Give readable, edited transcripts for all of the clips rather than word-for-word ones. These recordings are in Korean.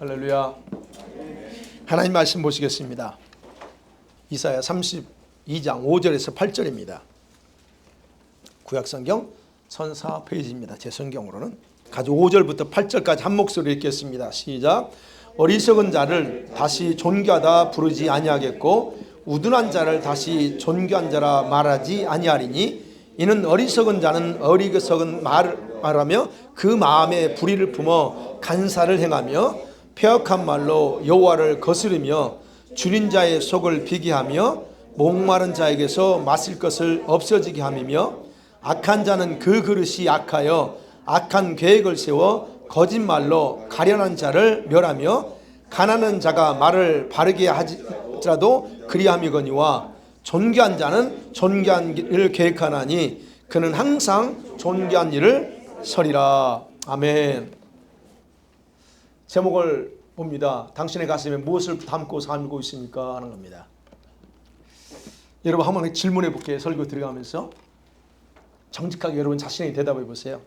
할렐루야. 하나님 말씀 보시겠습니다. 이사야 32장 5절에서 8절입니다. 구약성경 1004페이지입니다. 제 성경으로는 가지고 5절부터 8절까지 한 목소리로 읽겠습니다. 시작. 어리석은 자를 다시 존귀하다 부르지 아니하겠고 우둔한 자를 다시 존귀한 자라 말하지 아니하리니 이는 어리석은 자는 어리석은 말하며 그 마음에 불의를 품어 간사를 행하며 폐역한 말로 여호와를 거스르며 줄인 자의 속을 비게 하며 목마른 자에게서 마실 것을 없어지게 함이며 악한 자는 그 그릇이 악하여 악한 계획을 세워 거짓말로 가련한 자를 멸하며 가난한 자가 말을 바르게 하지라도 그리함이거니와 존귀한 자는 존귀한 일을 계획하나니 그는 항상 존귀한 일을 서리라. 아멘. 제목을 봅니다. 당신의 가슴에 무엇을 담고 살고 있습니까? 하는 겁니다. 여러분 한번 질문해 볼게요. 설교 들어가면서 정직하게 여러분 자신에게 대답해 보세요.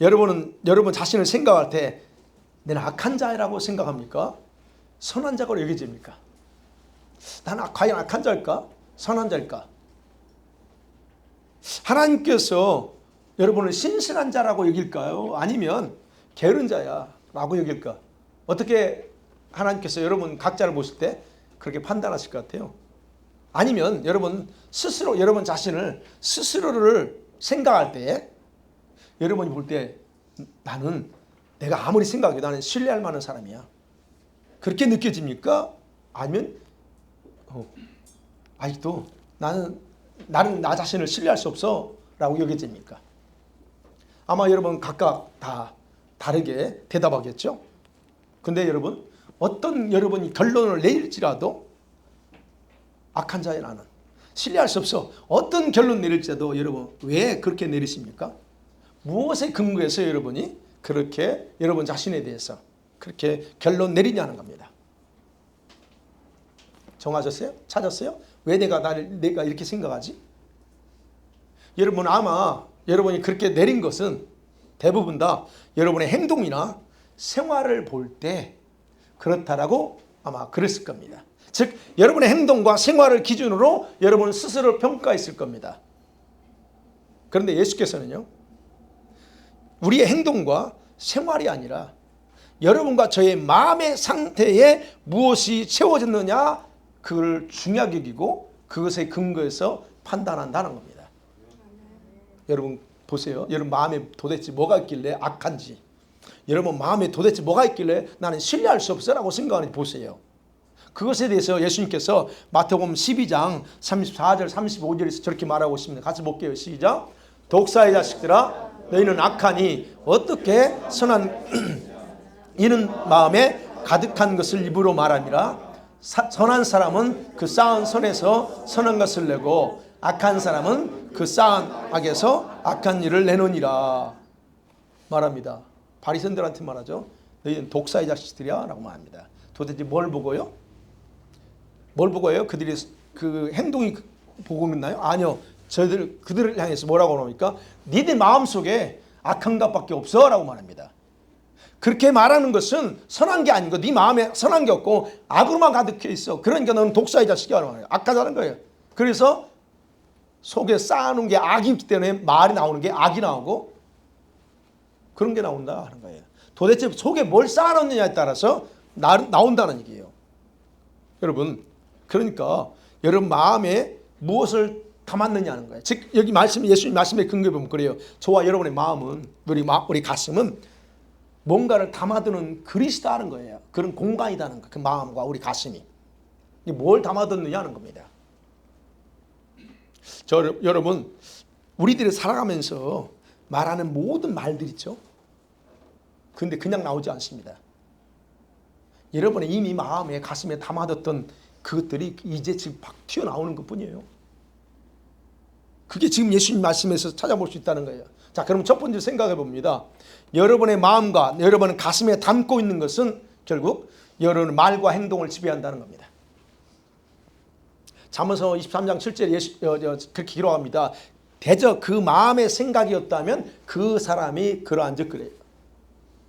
여러분 자신을 생각할 때 내가 악한 자라고 생각합니까? 선한 자로 여겨집니까? 나는 과연 악한 자일까? 선한 자일까? 하나님께서 여러분을 신실한 자라고 여길까요? 아니면 게으른 자야 라고 여길까? 어떻게 하나님께서 여러분 각자를 보실 때 그렇게 판단하실 것 같아요? 아니면 여러분 스스로 여러분 자신을 스스로를 생각할 때 여러분이 볼 때 나는 내가 아무리 생각해도 나는 신뢰할 만한 사람이야. 그렇게 느껴집니까? 아니면 아직도 나는 나 자신을 신뢰할 수 없어 라고 여겨집니까? 아마 여러분 각각 다 다르게 대답하겠죠? 근데 여러분 어떤 여러분이 결론을 내릴지라도 악한 자의 나는 신뢰할 수 없어. 어떤 결론 내릴지라도 여러분 왜 그렇게 내리십니까? 무엇에 근거해서 여러분이 그렇게 여러분 자신에 대해서 그렇게 결론 내리냐는 겁니다. 정하셨어요? 찾았어요? 왜 내가 이렇게 생각하지? 여러분 아마 여러분이 그렇게 내린 것은 대부분 다 여러분의 행동이나 생활을 볼 때 그렇다라고 아마 그랬을 겁니다. 즉 여러분의 행동과 생활을 기준으로 여러분 스스로 평가했을 겁니다. 그런데 예수께서는요, 우리의 행동과 생활이 아니라 여러분과 저의 마음의 상태에 무엇이 채워졌느냐 그걸 중요하게 여기고 그것에 근거해서 판단한다는 겁니다. 여러분 보세요. 여러분 마음에 도대체 뭐가 있길래 악한지, 여러분 마음에 도대체 뭐가 있길래 나는 신뢰할 수 없어라고 생각하는지 보세요. 그것에 대해서 예수님께서 마태복음 12장 34절 35절에서 저렇게 말하고 있습니다. 같이 볼게요. 시작. 독사의 자식들아 너희는 악하니 어떻게 선한 이는 마음에 가득한 것을 입으로 말함이라. 선한 사람은 그 쌓은 선에서 선한 것을 내고 악한 사람은 그 쌓은 악에서 악한 일을 내노니라 말합니다. 바리새인들한테 말하죠. 너희는 독사의 자식들이야 라고 말합니다. 도대체 뭘 보고요? 뭘 보고요? 그들이 그 행동이 보고 있나요? 아니요. 그들을 향해서 뭐라고 합니까? 니들 마음속에 악한 것밖에 없어 라고 말합니다. 그렇게 말하는 것은 선한 게 아니고 네 마음에 선한 게 없고 악으로만 가득해 있어. 그러니까 너는 독사의 자식이야 라고 말해요. 악하다는 거예요. 그래서 속에 쌓아놓은 게 악이 있기 때문에 말이 나오는 게 악이 나오고 그런 게 나온다 하는 거예요. 도대체 속에 뭘 쌓아놓느냐에 따라서 나온다는 얘기예요. 여러분 그러니까 여러분 마음에 무엇을 담았느냐는 거예요. 즉 여기 예수님 말씀에 근거해 보면 그래요. 저와 여러분의 마음은 우리 가슴은 뭔가를 담아두는 그릇이다 하는 거예요. 그런 공간이다는 거예요. 그 마음과 우리 가슴이 뭘 담아뒀느냐 하는 겁니다. 여러분 우리들이 살아가면서 말하는 모든 말들 있죠. 그런데 그냥 나오지 않습니다. 여러분의 이미 마음에 가슴에 담아뒀던 그것들이 이제 지금 막 튀어나오는 것뿐이에요. 그게 지금 예수님 말씀에서 찾아볼 수 있다는 거예요. 자, 그럼 첫 번째 생각해 봅니다. 여러분의 마음과 여러분의 가슴에 담고 있는 것은 결국 여러분의 말과 행동을 지배한다는 겁니다. 잠언서 23장 7절에 그렇게 기록합니다. 대저 그 마음의 생각이었다면 그 사람이 그러한즉 그래요.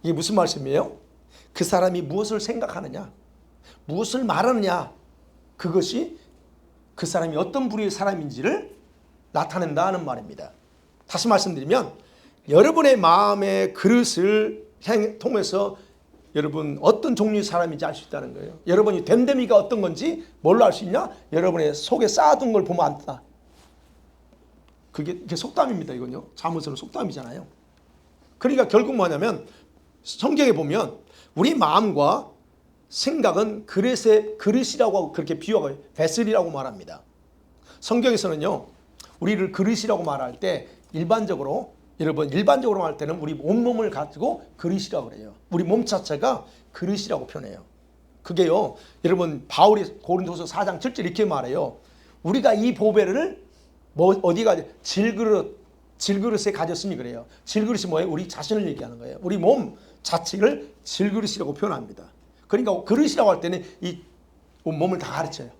이게 무슨 말씀이에요? 그 사람이 무엇을 생각하느냐, 무엇을 말하느냐, 그것이 그 사람이 어떤 부류의 사람인지를 나타낸다는 말입니다. 다시 말씀드리면 여러분의 마음의 그릇을 통해서 여러분 어떤 종류의 사람인지 알 수 있다는 거예요. 여러분이 됨됨이가 어떤 건지 뭘로 알 수 있냐? 여러분의 속에 쌓아둔 걸 보면 안다. 그게 속담입니다. 이건요. 잠언서는 속담이잖아요. 그러니까 결국 뭐냐면 성경에 보면 우리 마음과 생각은 그릇이라고 하고 그렇게 비유하고 베슬이라고 말합니다. 성경에서는요, 우리를 그릇이라고 말할 때 일반적으로 말할 때는 우리 온몸을 가지고 그릇이라고 그래요. 우리 몸 자체가 그릇이라고 표현해요. 그게요, 여러분 바울이 고린도서 4장 7절 이렇게 말해요. 우리가 이 보배를 어디가 질그릇에 가졌으니 그래요. 질그릇이 뭐예요? 우리 자신을 얘기하는 거예요. 우리 몸 자체를 질그릇이라고 표현합니다. 그러니까 그릇이라고 할 때는 이 몸을 다 가르쳐요.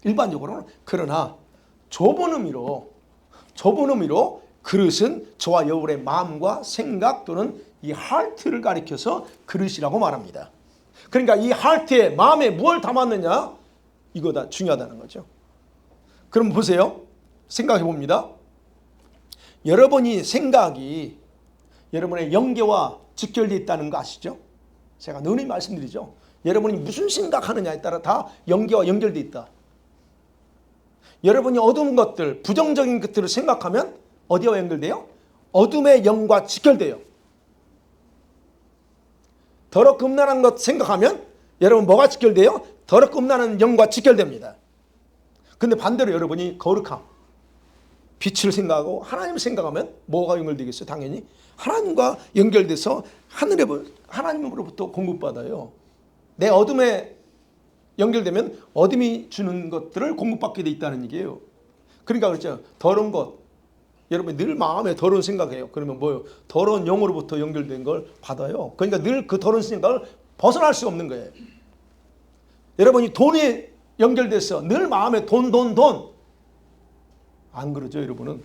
일반적으로는. 그러나 좁은 의미로 그릇은 저와 여러분의 마음과 생각 또는 이 하트를 가리켜서 그릇이라고 말합니다. 그러니까 이 하트에 마음에 무엇을 담았느냐, 이거 다 중요하다는 거죠. 그럼 보세요. 생각해 봅니다. 여러분이 생각이 여러분의 영계와 직결되어 있다는 거 아시죠? 제가 늘 말씀드리죠. 여러분이 무슨 생각하느냐에 따라 다 영계와 연결되어 있다. 여러분이 어두운 것들, 부정적인 것들을 생각하면 어디와 연결돼요? 어둠의 영과 직결돼요. 더럽고 음란한 것 생각하면 여러분 뭐가 직결돼요? 더럽고 음란한 영과 직결됩니다. 근데 반대로 여러분이 거룩함, 빛을 생각하고 하나님을 생각하면 뭐가 연결되겠어요? 당연히 하나님과 연결돼서 하나님으로부터 공급받아요. 내 어둠에 연결되면 어둠이 주는 것들을 공급받게 돼 있다는 얘기예요. 그러니까 그렇죠. 더러운 것, 여러분이 늘 마음에 더러운 생각해요. 그러면 뭐예요? 더러운 영으로부터 연결된 걸 받아요. 그러니까 늘 그 더러운 생각을 벗어날 수 없는 거예요. 여러분이 돈에 연결돼서 늘 마음에 돈. 안 그러죠, 여러분은?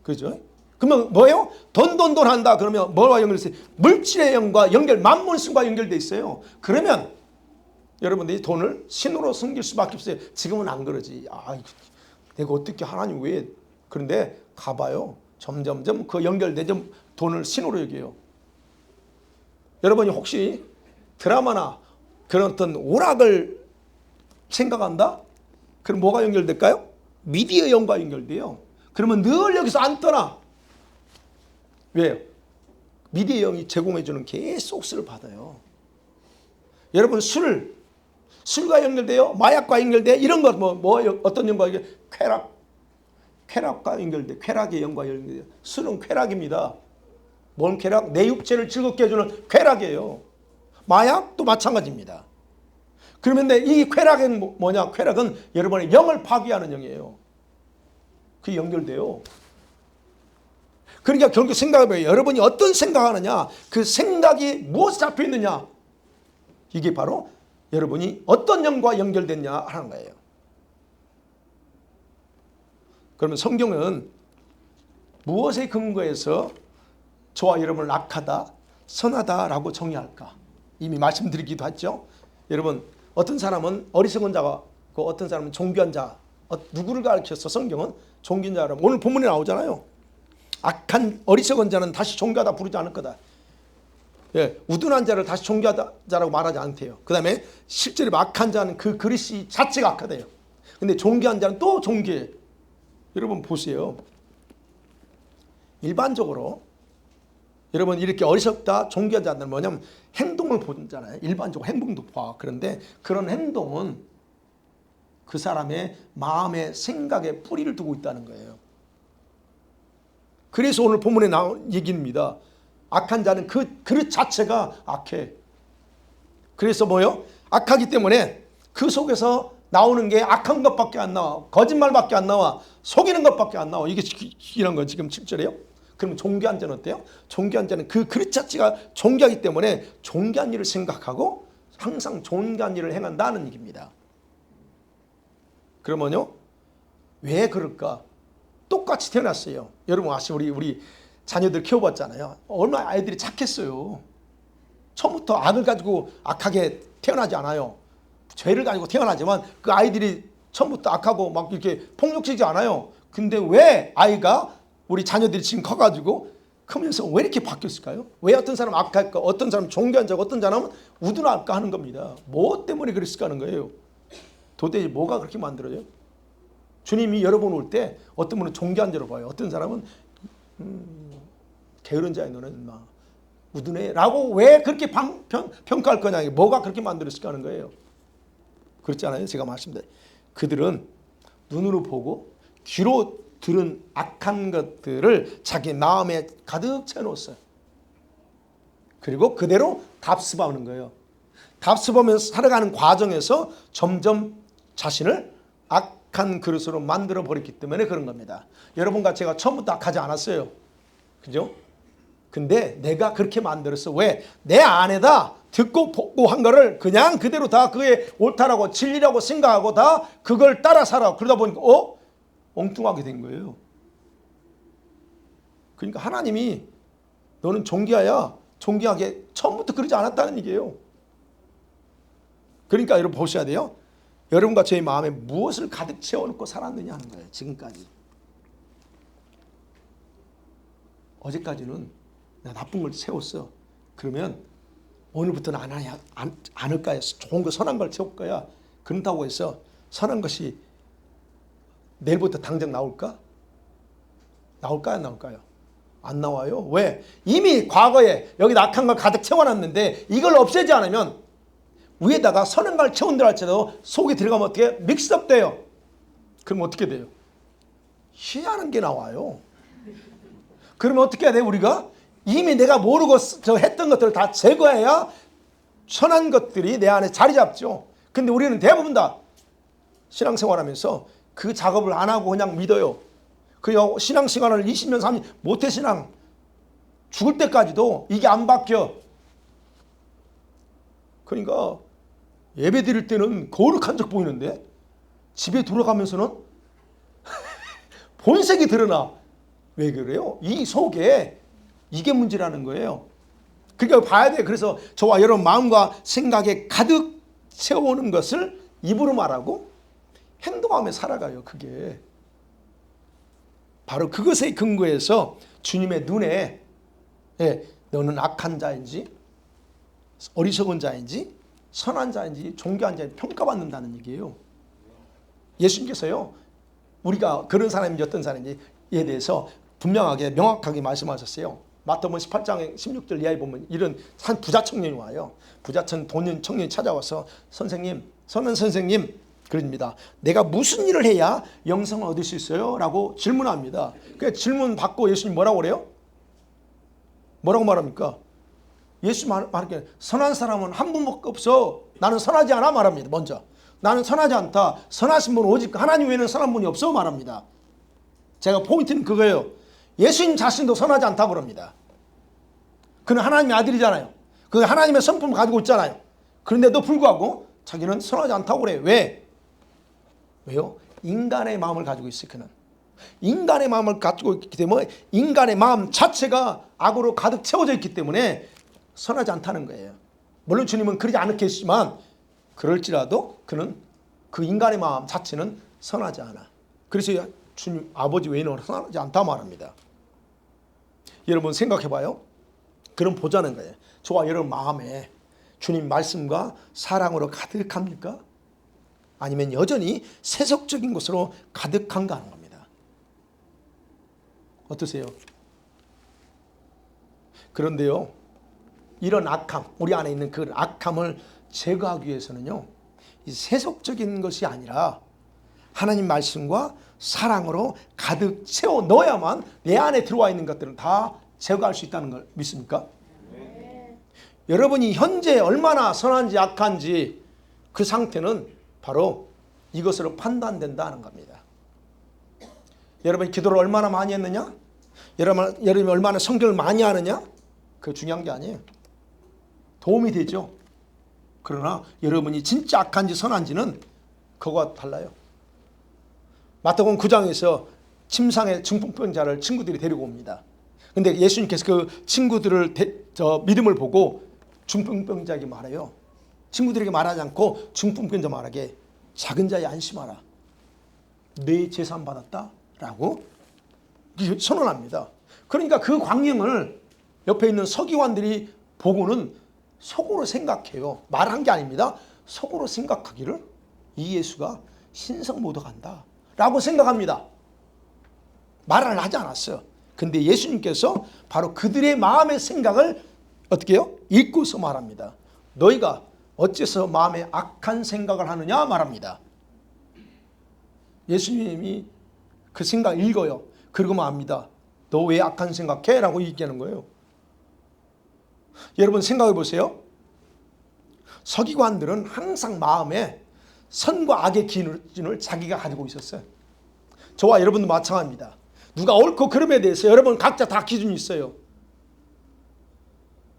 그죠? 그러면 뭐예요? 돈 한다. 그러면 뭐와 연결돼요? 물질의 영과 만물신과 연결돼 있어요. 그러면 여러분들이 돈을 신으로 숨길 수밖에 없어요. 지금은 안 그러지. 내가 어떻게 하나님 왜? 그런데 가봐요. 점점점 그 연결되죠. 돈을 신으로 여겨요. 여러분이 혹시 드라마나 그런 어떤 오락을 생각한다? 그럼 뭐가 연결될까요? 미디어 영과 연결돼요. 그러면 늘 여기서 안 떠나. 왜요? 미디어 영이 제공해주는 소스를 받아요. 여러분 술과 연결돼요? 마약과 연결돼요? 이런 것 어떤 영과 연결돼요? 쾌락과 연결돼요. 쾌락의 영과 연결돼요. 술은 쾌락입니다. 뭔 쾌락? 내 육체를 즐겁게 해주는 쾌락이에요. 마약도 마찬가지입니다. 그러면 이 쾌락은 뭐냐? 쾌락은 여러분의 영을 파괴하는 영이에요. 그게 연결돼요. 그러니까 결국 생각해봐요. 여러분이 어떤 생각하느냐, 그 생각이 무엇에 잡혀 있느냐, 이게 바로 여러분이 어떤 영과 연결됐냐 하는 거예요. 그러면 성경은 무엇에 근거해서 저와 여러분을 악하다, 선하다라고 정의할까? 이미 말씀드리기도 했죠. 여러분, 어떤 사람은 어리석은 자가 어떤 사람은 존귀한 자, 누구를 가르쳐서 성경은 존귀한 자라고 오늘 본문에 나오잖아요. 악한 어리석은 자는 다시 존귀하다 부르지 않을 거다. 예, 우둔한 자를 다시 존귀하다 자라고 말하지 않대요. 그 다음에 실제로 악한 자는 그 그릇이 자체가 악하대요. 근데 존귀한 자는 또 존귀해. 여러분 보세요. 일반적으로 여러분 이렇게 어리석다 존귀한 자들은 뭐냐면 행동을 보잖아요. 일반적으로 행동도 봐. 그런데 그런 행동은 그 사람의 마음의 생각에 뿌리를 두고 있다는 거예요. 그래서 오늘 본문에 나온 얘기입니다. 악한 자는 그 그릇 자체가 악해. 그래서 뭐요? 악하기 때문에 그 속에서 나오는 게 악한 것밖에 안 나와. 거짓말밖에 안 나와. 속이는 것밖에 안 나와. 이게 이런 거 지금 7절이에요. 그러면 존귀한 자는 어때요? 존귀한 자는 그 그릇 자체가 존귀하기 때문에 존귀한 일을 생각하고 항상 존귀한 일을 행한다는 얘기입니다. 그러면요, 왜 그럴까? 똑같이 태어났어요. 여러분 아시죠? 우리 자녀들 키워봤잖아요. 얼마나 아이들이 착했어요. 처음부터 악을 가지고 악하게 태어나지 않아요. 죄를 가지고 태어나지만 그 아이들이 처음부터 악하고 막 이렇게 폭력적이지 않아요. 근데 왜 아이가 우리 자녀들이 지금 커가지고 크면서 왜 이렇게 바뀌었을까요? 왜 어떤 사람은 악할까? 어떤 사람은 존귀한 자고 어떤 사람은 우둔할까 하는 겁니다. 뭐 때문에 그랬을까 하는 거예요. 도대체 뭐가 그렇게 만들어져요? 주님이 여러 번 올 때 어떤 분은 존귀한 자로 봐요. 어떤 사람은 게으른 자의 너는 막 우둔해 라고 왜 그렇게 평가할 거냐. 뭐가 그렇게 만들었을까 하는 거예요. 그렇지 않아요? 제가 말씀드려요. 그들은 눈으로 보고 귀로 들은 악한 것들을 자기 마음에 가득 채워놓았어요. 그리고 그대로 답습하는 거예요. 답습하면서 살아가는 과정에서 점점 자신을 악한 그릇으로 만들어 버렸기 때문에 그런 겁니다. 여러분과 제가 처음부터 악하지 않았어요. 그죠? 근데 내가 그렇게 만들었어. 왜? 내 안에다 듣고 보고 한 거를 그냥 그대로 다 그게 옳다라고 진리라고 생각하고 다 그걸 따라 살아. 그러다 보니까 엉뚱하게 된 거예요. 그러니까 하나님이 너는 존귀하야. 존귀하게 처음부터 그러지 않았다는 얘기예요. 그러니까 여러분 보셔야 돼요. 여러분과 저의 마음에 무엇을 가득 채워놓고 살았느냐 하는 거예요. 지금까지. 어제까지는 내가 나쁜 걸 채웠어. 그러면 오늘부터는 안 할까요? 좋은 거 선한 걸 채울 거야. 그런다고 해서 선한 것이 내일부터 당장 나올까? 나올까요? 안 나올까요? 안 나와요. 왜? 이미 과거에 여기 악한 걸 가득 채워놨는데 이걸 없애지 않으면 위에다가 선한 걸 채운다 할지라도 속에 들어가면 어떻게 믹스업 돼요. 그럼 어떻게 돼요? 희한한 게 나와요. 그러면 어떻게 해야 돼요? 우리가 이미 내가 모르고 했던 것들을 다 제거해야 선한 것들이 내 안에 자리 잡죠. 근데 우리는 대부분 다 신앙생활하면서 그 작업을 안 하고 그냥 믿어요. 그 신앙생활을 20년, 30년 모태신앙 죽을 때까지도 이게 안 바뀌어. 그러니까 예배 드릴 때는 거룩한 척 보이는데 집에 돌아가면서는 본색이 드러나. 왜 그래요? 이 속에 이게 문제라는 거예요. 그러니까 봐야 돼요. 그래서 저와 여러분 마음과 생각에 가득 채워오는 것을 입으로 말하고 행동하며 살아가요. 그게 바로 그것의 근거에서 주님의 눈에 너는 악한 자인지 어리석은 자인지 선한 자인지 존귀한 자인지 평가받는다는 얘기예요. 예수님께서요 우리가 그런 사람인지 어떤 사람인지에 대해서 분명하게 명확하게 말씀하셨어요. 마태복음 18장 16절 이하에 보면 이런 한 부자 청년이 와요. 부자 돈 청년이 찾아와서 선생님, 선한 선생님 그럽니다. 내가 무슨 일을 해야 영생을 얻을 수 있어요? 라고 질문합니다. 그 질문 받고 예수님 뭐라고 그래요? 뭐라고 말합니까? 예수 말할게 선한 사람은 한 분밖에 없어. 나는 선하지 않아 말합니다. 먼저 나는 선하지 않다. 선하신 분은 오직 하나님 외에는 선한 분이 없어 말합니다. 제가 포인트는 그거예요. 예수님 자신도 선하지 않다고 그럽니다. 그는 하나님의 아들이잖아요. 그 하나님의 성품을 가지고 있잖아요. 그런데도 불구하고 자기는 선하지 않다고 그래요. 왜? 왜요? 인간의 마음을 가지고 있어요. 그는 인간의 마음을 가지고 있기 때문에 인간의 마음 자체가 악으로 가득 채워져 있기 때문에 선하지 않다는 거예요. 물론 주님은 그러지 않겠지만 그럴지라도 그는 그 인간의 마음 자체는 선하지 않아. 그래서 주님 아버지 외에는 선하지 않다 말합니다. 여러분 생각해봐요. 그럼 보자는 거예요. 저와 여러분 마음에 주님 말씀과 사랑으로 가득합니까? 아니면 여전히 세속적인 것으로 가득한가 하는 겁니다. 어떠세요? 그런데요 이런 악함, 우리 안에 있는 그 악함을 제거하기 위해서는요 이 세속적인 것이 아니라 하나님 말씀과 사랑으로 가득 채워 넣어야만 내 안에 들어와 있는 것들은 다 제거할 수 있다는 걸 믿습니까? 네. 여러분이 현재 얼마나 선한지 악한지 그 상태는 바로 이것으로 판단된다는 겁니다. 여러분이 기도를 얼마나 많이 했느냐? 여러분이 얼마나 성경을 많이 하느냐? 그게 중요한 게 아니에요. 도움이 되죠. 그러나 여러분이 진짜 악한지 선한지는 그거와 달라요. 마태복음 9장에서 침상의 중풍병자를 친구들이 데리고 옵니다. 근데 예수님께서 그 친구들을 믿음을 보고 중풍병자에게 말해요. 친구들에게 말하지 않고 중풍병자 말하게 작은 자에 안심하라. 내 재산 받았다 라고 선언합니다. 그러니까 그 광경을 옆에 있는 서기관들이 보고는 속으로 생각해요. 말한 게 아닙니다. 속으로 생각하기를 이 예수가 신성모독한다 라고 생각합니다. 말을 하지 않았어요. 근데 예수님께서 바로 그들의 마음의 생각을 어떻게 해요? 읽고서 말합니다. 너희가 어째서 마음에 악한 생각을 하느냐 말합니다. 예수님이 그 생각 읽어요. 그리고 말합니다. 너 왜 악한 생각해? 라고 얘기하는 거예요. 여러분 생각해 보세요. 서기관들은 항상 마음에 선과 악의 기준을 자기가 가지고 있었어요. 저와 여러분도 마찬가지입니다. 누가 옳고 그름에 대해서 여러분 각자 다 기준이 있어요.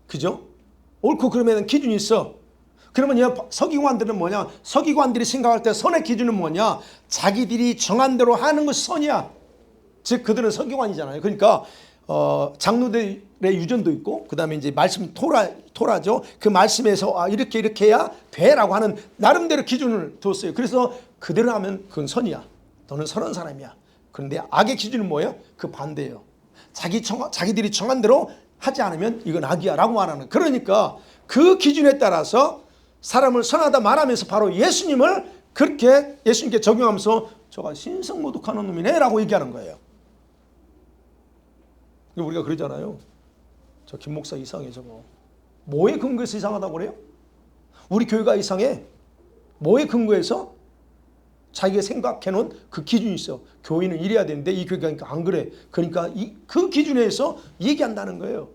그죠? 옳고 그름에는 기준이 있어. 그러면 서기관들은 뭐냐? 서기관들이 생각할 때 선의 기준은 뭐냐? 자기들이 정한 대로 하는 것이 선이야. 즉 그들은 서기관이잖아요. 그러니까 장로들의 유전도 있고 그 다음에 이제 말씀 토라죠. 그 말씀에서 이렇게 해야 돼라고 하는 나름대로 기준을 뒀어요. 그래서 그대로 하면 그건 선이야. 너는 선한 사람이야. 그런데 악의 기준은 뭐예요? 그 반대예요. 자기들이 정한 대로 하지 않으면 이건 악이야 라고 말하는. 그러니까 그 기준에 따라서 사람을 선하다 말하면서 바로 예수님을 그렇게 예수님께 적용하면서 저가 신성모독하는 놈이네 라고 얘기하는 거예요. 우리가 그러잖아요. 저 김 목사 이상해 저거. 뭐에 근거해서 이상하다고 그래요? 우리 교회가 이상해. 뭐에 근거해서? 자기가 생각해놓은 그 기준이 있어. 교회는 이래야 되는데 이 교회가 안 그래. 그러니까 그 기준에서 얘기한다는 거예요.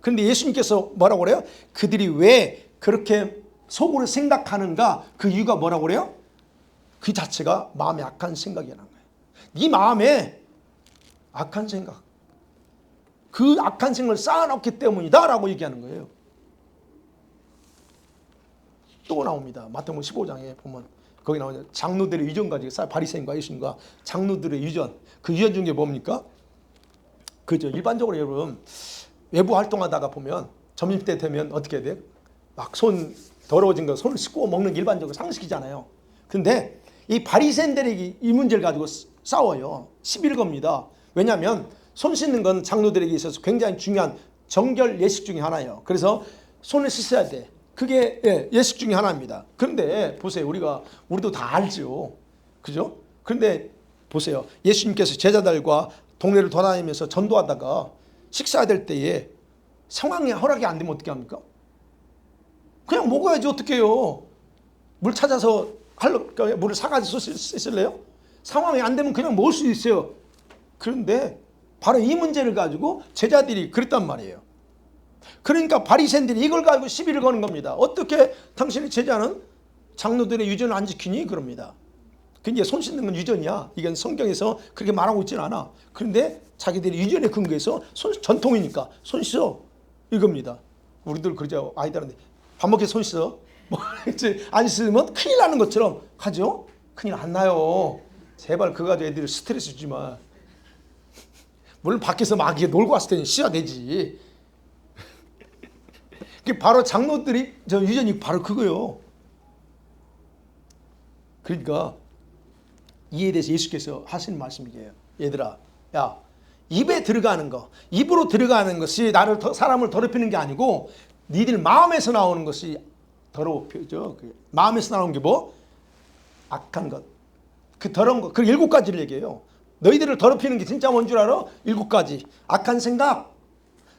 그런데 예수님께서 뭐라고 그래요? 그들이 왜 그렇게 속으로 생각하는가? 그 이유가 뭐라고 그래요? 그 자체가 마음에 악한 생각이라는 거예요. 네 마음에 악한 생각, 그 악한 생각을 쌓아놓기 때문이다 라고 얘기하는 거예요. 또 나옵니다. 마태복음 15장에 보면 거기 나오죠. 장로들의 유전 가지고 바리새인과 예수님과 장로들의 유전. 그 유전 중에 뭡니까? 그죠. 일반적으로 여러분 외부 활동하다가 보면 점심때 되면 어떻게 해야 돼요? 막 손 더러워진 거 손을 씻고 먹는 게 일반적으로 상식이잖아요. 근데 이 바리새인들이 이 문제를 가지고 싸워요. 11겁니다. 왜냐하면 손 씻는 건 장로들에게 있어서 굉장히 중요한 정결 예식 중에 하나예요. 그래서 손을 씻어야 돼. 그게 예식 중에 하나입니다. 그런데 보세요. 우리도 다 알죠. 그죠? 그런데 보세요. 예수님께서 제자들과 동네를 돌아다니면서 전도하다가 식사해야 될 때에 상황이 허락이 안 되면 어떻게 합니까? 그냥 먹어야지 어떻게 해요. 물 찾아서 물을 사가지고 쓸래요? 상황이 안 되면 그냥 먹을 수 있어요. 그런데 바로 이 문제를 가지고 제자들이 그랬단 말이에요. 그러니까 바리새인들이 이걸 가지고 시비를 거는 겁니다. 어떻게 당신의 제자는 장로들의 유전을 안 지키니? 그럽니다. 근데 손 씻는 건 유전이야. 이건 성경에서 그렇게 말하고 있지는 않아. 그런데 자기들이 유전에 근거해서 전통이니까 손 씻어 이겁니다. 우리들 그러죠. 아이들한테 밥 먹게 손 씻어. 안 씻으면 큰일 나는 것처럼 하죠. 큰일 안 나요. 제발 그거 가지고 애들 스트레스 주지 마. 물론 밖에서 막 놀고 왔을 때는 씻어야 되지. 바로 장로들이 저 유전이 바로 그거요. 그러니까 이에 대해서 예수께서 하시는 말씀이에요. 얘들아, 야, 입에 들어가는 거, 입으로 들어가는 것이 사람을 더럽히는 게 아니고 니들 마음에서 나오는 것이 더러워져. 마음에서 나오는 게 뭐? 악한 것. 그 더러운 것. 그 7가지를 얘기해요. 너희들을 더럽히는 게 진짜 뭔 줄 알아? 7가지. 악한 생각,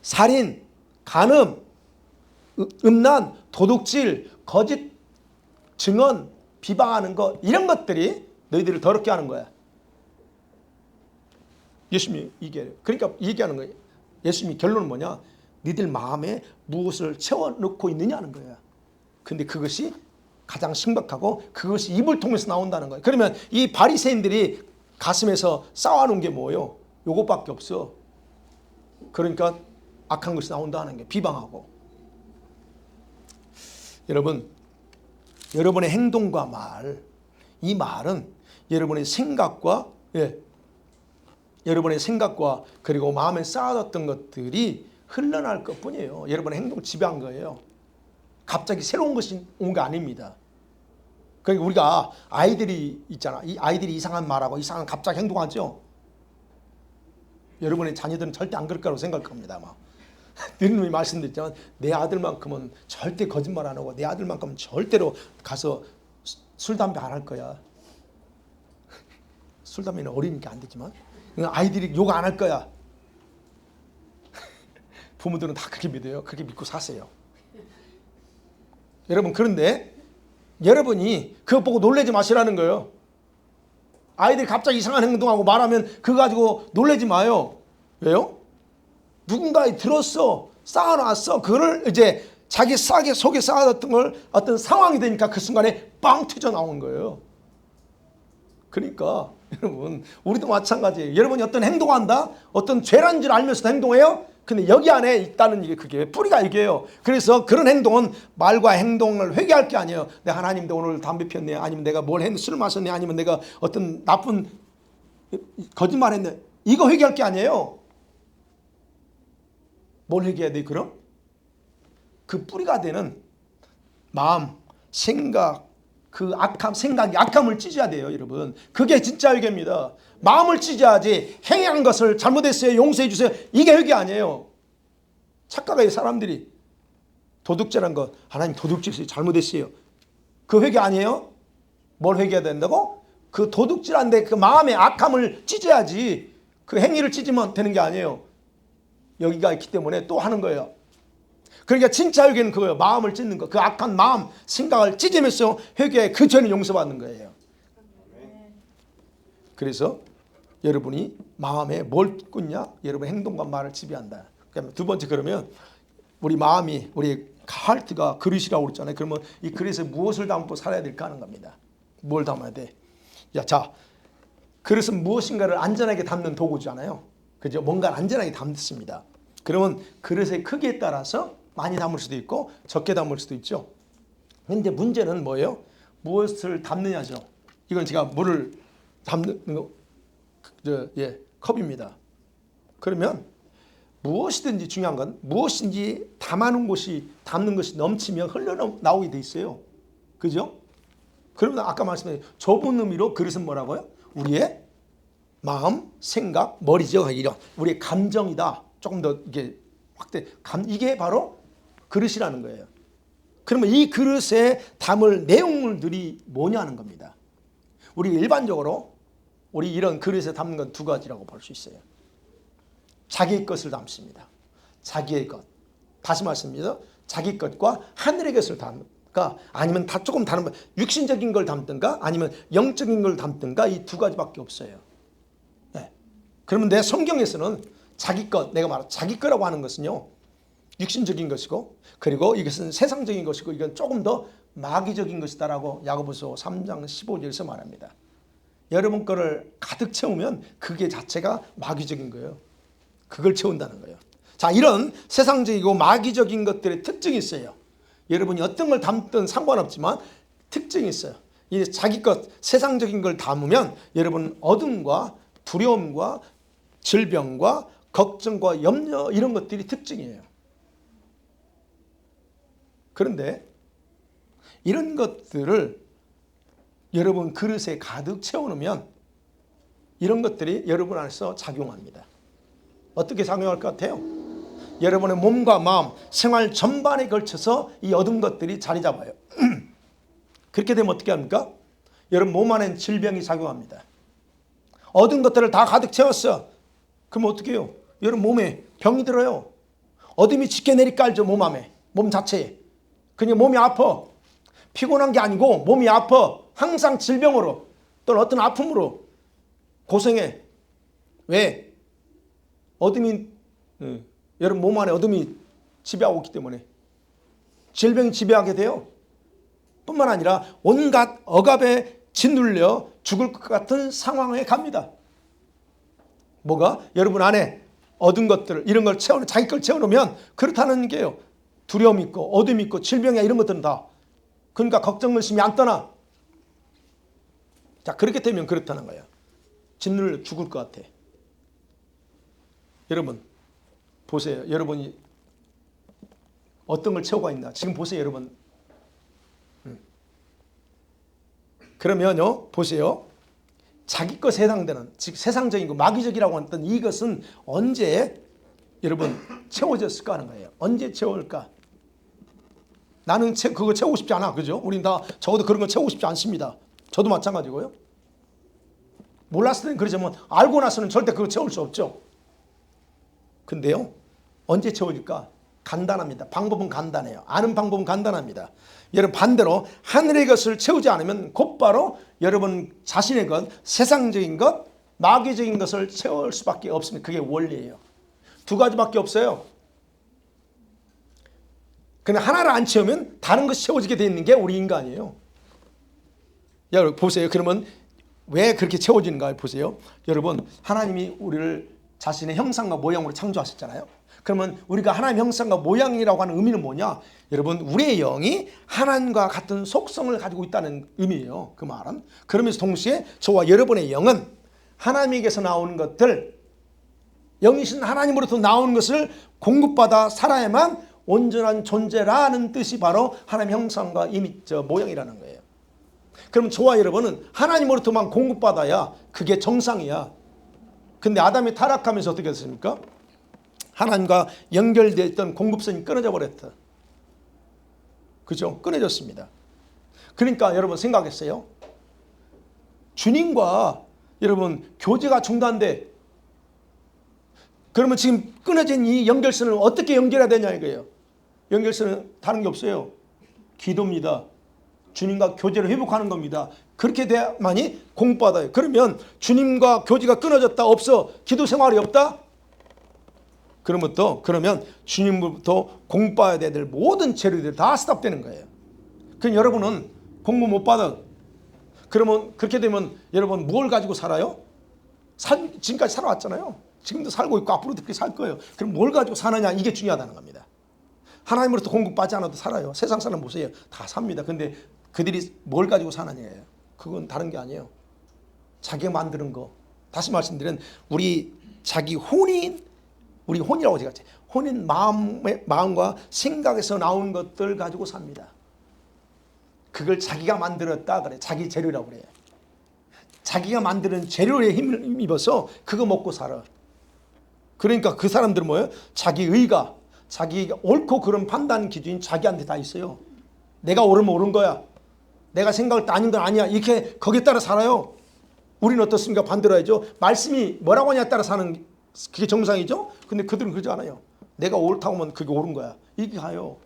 살인, 간음, 음란, 도둑질, 거짓 증언, 비방하는 것, 이런 것들이 너희들을 더럽게 하는 거야. 예수님이 얘기해요. 그러니까 얘기하는 거예요. 예수님이 결론은 뭐냐? 너희들 마음에 무엇을 채워넣고 있느냐는 거야. 근데 그것이 가장 심각하고 그것이 입을 통해서 나온다는 거예요. 그러면 이 바리새인들이 가슴에서 쌓아놓은 게 뭐예요? 요것밖에 없어. 그러니까 악한 것이 나온다는 게 비방하고. 여러분, 여러분의 행동과 말, 이 말은 여러분의 생각과 여러분의 생각과 그리고 마음에 쌓아뒀던 것들이 흘러날 것뿐이에요. 여러분의 행동을 지배한 거예요. 갑자기 새로운 것이 온 게 아닙니다. 그러니까 우리가 아이들이 있잖아. 이 아이들이 이상한 말하고 이상한 갑자기 행동하죠. 여러분의 자녀들은 절대 안 그럴 거라고 생각할 겁니다. 아마. 늘 말씀드렸지만 내 아들만큼은 절대 거짓말 안 하고 내 아들만큼은 절대로 가서 술, 담배 안 할 거야. 술, 담배는 어리니까 안 되지만 아이들이 욕 안 할 거야. 부모들은 다 그렇게 믿어요. 그렇게 믿고 사세요. 여러분, 그런데 여러분이 그거 보고 놀라지 마시라는 거예요. 아이들이 갑자기 이상한 행동하고 말하면 그거 가지고 놀라지 마요. 왜요? 누군가에 들었어, 쌓아놨어. 그거를 이제 자기 속에 쌓아뒀던 걸 어떤 상황이 되니까 그 순간에 빵 튀져 나온 거예요. 그러니까 여러분, 우리도 마찬가지예요. 여러분이 어떤 행동한다, 어떤 죄란 줄 알면서도 행동해요. 근데 여기 안에 있다는 게 그게 뿌리가 이게요. 그래서 그런 행동은 말과 행동을 회개할 게 아니에요. 내가 하나님, 내 오늘 담배 피웠네, 아니면 내가 뭘 했네, 술 마셨네, 아니면 내가 어떤 나쁜 거짓말 했네. 이거 회개할 게 아니에요. 뭘 회개해야 돼? 그럼 그 뿌리가 되는 마음, 생각, 그 악함, 생각이 악함을 찢어야 돼요, 여러분. 그게 진짜 회개입니다. 마음을 찢어야지. 행한 것을 잘못했어요, 용서해 주세요, 이게 회개 아니에요. 착각해요, 사람들이. 도둑질한 것, 하나님 도둑질했어요, 잘못했어요, 그 회개 아니에요? 뭘 회개해야 된다고? 그 도둑질한데 그 마음의 악함을 찢어야지. 그 행위를 찢으면 되는 게 아니에요. 여기가 있기 때문에 또 하는 거예요. 그러니까 진짜 회개는 그거예요. 마음을 찢는 거. 그 악한 마음, 생각을 찢으면서 회개에 그 죄는 용서받는 거예요. 그래서 여러분이 마음에 뭘 꽂냐? 여러분 행동과 말을 지배한다. 그러면 두 번째, 그러면 우리 마음이, 우리 하트가 그릇이라고 그랬잖아요. 그러면 이 그릇에 무엇을 담고 살아야 될까 하는 겁니다. 뭘 담아야 돼? 자, 그릇은 무엇인가를 안전하게 담는 도구잖아요. 그죠? 뭔가를 안전하게 담습니다. 그러면 그릇의 크기에 따라서 많이 담을 수도 있고 적게 담을 수도 있죠. 그런데 문제는 뭐예요? 무엇을 담느냐죠. 이건 제가 물을 담는 거, 컵입니다. 그러면 무엇이든지 중요한 건 무엇인지 담는 것이 넘치면 흘러나오게 돼 있어요. 그죠? 그러면 아까 말씀드린 좁은 의미로 그릇은 뭐라고요? 우리의 마음, 생각, 머리죠. 이런 우리의 감정이다. 조금 더 이게 확대. 이게 바로 그릇이라는 거예요. 그러면 이 그릇에 담을 내용물들이 뭐냐는 겁니다. 우리 일반적으로 우리 이런 그릇에 담는 건 두 가지라고 볼 수 있어요. 자기의 것을 담습니다. 자기의 것. 다시 말씀드립니다. 자기 것과 하늘의 것을 담을까, 아니면 다 조금 다른 육신적인 걸 담든가, 아니면 영적인 걸 담든가, 이 두 가지밖에 없어요. 네. 그러면 내 성경에서는 자기 것, 내가 말한 자기 거라고 하는 것은요, 육신적인 것이고, 그리고 이것은 세상적인 것이고, 이건 조금 더 마귀적인 것이다라고 야고보서 3장 15절에서 말합니다. 여러분 거를 가득 채우면 그게 자체가 마귀적인 거예요. 그걸 채운다는 거예요. 자, 이런 세상적이고 마귀적인 것들의 특징이 있어요. 여러분이 어떤 걸 담든 상관없지만 특징이 있어요. 이 자기 것, 세상적인 걸 담으면 여러분 어둠과 두려움과 질병과 걱정과 염려, 이런 것들이 특징이에요. 그런데 이런 것들을 여러분 그릇에 가득 채워놓으면 이런 것들이 여러분 안에서 작용합니다. 어떻게 작용할 것 같아요? 여러분의 몸과 마음, 생활 전반에 걸쳐서 이 얻은 것들이 자리 잡아요. 그렇게 되면 어떻게 합니까? 여러분 몸 안엔 질병이 작용합니다. 얻은 것들을 다 가득 채웠어. 그럼 어떻게 해요? 여러분 몸에 병이 들어요. 어둠이 짙게 내리깔죠. 몸 안에, 몸 자체에. 그냥 몸이 아파. 피곤한 게 아니고 몸이 아파. 항상 질병으로 또는 어떤 아픔으로 고생해. 왜? 어둠이, 여러분 몸 안에 어둠이 지배하고 있기 때문에 질병이 지배하게 돼요. 뿐만 아니라 온갖 억압에 짓눌려 죽을 것 같은 상황에 갑니다. 뭐가? 여러분 안에 얻은 것들, 이런 걸 자기 걸 채워놓으면 그렇다는 게요. 두려움 있고 어둠 있고 질병이야, 이런 것들은 다. 그러니까 걱정 의심이 안 떠나. 자, 그렇게 되면 그렇다는 거예요. 짓눌려 죽을 것 같아. 여러분 보세요. 여러분이 어떤 걸 채우고 있나. 지금 보세요. 여러분 그러면요, 보세요. 자기 것 해당되는, 즉 세상적인 거, 마귀적이라고 했던 이것은 언제 여러분 채워졌을까 하는 거예요. 언제 채울까? 나는 그거 채우고 싶지 않아. 그죠? 우린 다 적어도 그런 거 채우고 싶지 않습니다. 저도 마찬가지고요. 몰랐을 때는 그러지만 알고 나서는 절대 그거 채울 수 없죠. 근데요, 언제 채워질까? 간단합니다. 방법은 간단해요. 아는 방법은 간단합니다. 여러분 반대로 하늘의 것을 채우지 않으면 곧바로 여러분 자신의 것, 세상적인 것, 마귀적인 것을 채울 수밖에 없습니다. 그게 원리예요. 두 가지밖에 없어요. 근데 하나를 안 채우면 다른 것이 채워지게 되어 있는 게 우리 인간이에요. 여러분 보세요. 그러면 왜 그렇게 채워지는가 보세요. 여러분 하나님이 우리를 자신의 형상과 모양으로 창조하셨잖아요. 그러면 우리가 하나님 형상과 모양이라고 하는 의미는 뭐냐? 여러분 우리의 영이 하나님과 같은 속성을 가지고 있다는 의미예요. 그 말은. 그러면서 동시에 저와 여러분의 영은 하나님에게서 나오는 것들, 영이신 하나님으로부터 나오는 것을 공급받아 살아야만 온전한 존재라는 뜻이 바로 하나님 형상과 모양이라는 거예요. 그럼 저와 여러분은 하나님으로부터만 공급받아야 그게 정상이야. 근데 아담이 타락하면서 어떻게 됐습니까? 하나님과 연결되어 있던 공급선이 끊어져 버렸다. 그죠? 끊어졌습니다. 그러니까 여러분 생각했어요. 주님과 여러분 교제가 중단돼. 그러면 지금 끊어진 이 연결선을 어떻게 연결해야 되냐 이거예요. 연결선은 다른 게 없어요. 기도입니다. 주님과 교제를 회복하는 겁니다. 그렇게 돼야만이 공급받아요. 그러면 주님과 교제가 끊어졌다, 없어, 기도 생활이 없다? 그러면 주님부터 공급받아야 될 모든 재료들이 다 스탑되는 거예요. 그럼 여러분은 공급 못 받아. 그러면 그렇게 되면 여러분 뭘 가지고 살아요? 지금까지 살아왔잖아요. 지금도 살고 있고 앞으로도 그렇게 살 거예요. 그럼 뭘 가지고 사느냐, 이게 중요하다는 겁니다. 하나님으로부터 공급받지 않아도 살아요. 세상 사람 보세요. 다 삽니다. 근데 그들이 뭘 가지고 사느냐예요. 그건 다른 게 아니에요. 자기가 만드는 거. 다시 말씀드리면 우리 자기 혼인, 우리 혼이라고 제가 했죠. 혼인 마음과 생각에서 나온 것들 가지고 삽니다. 그걸 자기가 만들었다 그래. 자기 재료라고 그래요. 자기가 만드는 재료에 힘을 입어서 그거 먹고 살아. 그러니까 그 사람들은 뭐예요? 자기 의가, 자기가 옳고 그런 판단 기준이 자기한테 다 있어요. 내가 옳으면 옳은 거야. 내가 생각할 때 아닌 건 아니야. 이렇게 거기에 따라 살아요. 우리는 어떻습니까? 반대로 해야죠. 말씀이 뭐라고 하냐에 따라 사는 그게 정상이죠. 근데 그들은 그러지 않아요. 내가 옳다고 하면 그게 옳은 거야. 이렇게 가요.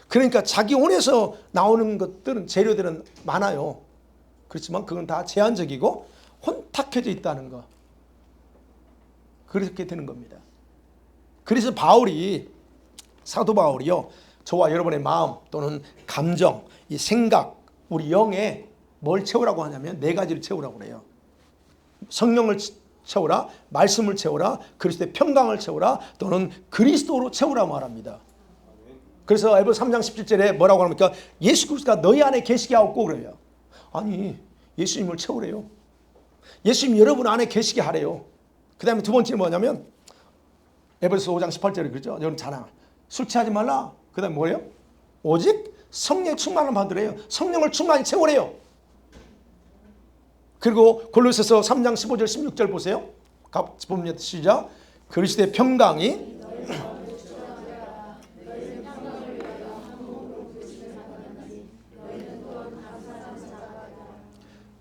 그러니까 자기 혼에서 나오는 것들은, 재료들은 많아요. 그렇지만 그건 다 제한적이고 혼탁해져 있다는 거. 그렇게 되는 겁니다. 그래서 사도 바울이요, 저와 여러분의 마음 또는 감정, 이 생각, 우리 영에 뭘 채우라고 하냐면 네 가지를 채우라고 그래요. 성령을 채우라, 말씀을 채우라, 그리스도의 평강을 채우라, 또는 그리스도로 채우라 말합니다. 그래서 에베소 3장 17절에 뭐라고 합니까? 예수 그리스도가 너희 안에 계시게 하옵고 그래요. 아니, 예수님을 채우래요. 예수님 여러분 안에 계시게 하래요. 그 다음에 두 번째는 뭐냐면 에베소 5장 18절에 그러죠. 여러분 자랑. 술 취하지 말라. 그 다음에 뭐예요? 오직 성령 충만을 받으래요. 성령을 충만히 채우래요. 그리고 골로새서 3장 15절 16절 보세요. 보면 시작. 그리스도의 평강이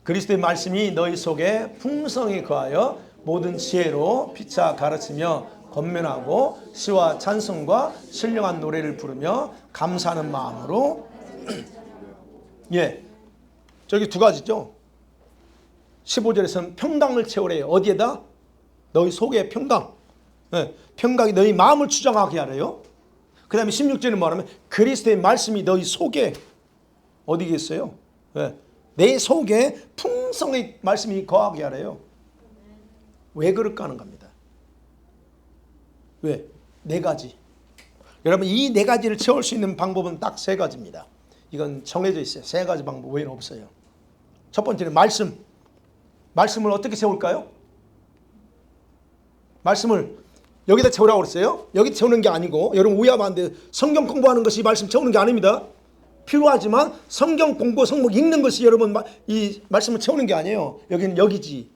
그리스도의 말씀이 너희 속에 풍성히 거하여 모든 지혜로 피차 가르치며 권면하고 시와 찬송과 신령한 노래를 부르며 감사하는 마음으로 예, 저기 두 가지죠. 15절에서는 평강을 채우래요. 어디에다? 너희 속에 평강. 예, 평강이 너희 마음을 추정하게 하래요. 그 다음에 16절은 뭐냐면 그리스도의 말씀이 너희 속에 어디에 있어요? 예, 내 속에 풍성의 말씀이 거하게 하래요. 왜 그럴까 하는 겁니다. 왜? 네 가지. 여러분 이 네 가지를 채울 수 있는 방법은 딱 세 가지입니다. 이건 정해져 있어요. 세 가지 방법 외에는 없어요. 첫 번째는 말씀. 말씀을 어떻게 채울까요? 말씀을 여기다 채우라고 그랬어요. 여기 채우는 게 아니고, 여러분 오해하면 안 돼요. 성경 공부하는 것이 말씀 채우는 게 아닙니다. 필요하지만 성경 공부, 성목 읽는 것이 여러분 이 말씀을 채우는 게 아니에요. 여기는 여기지.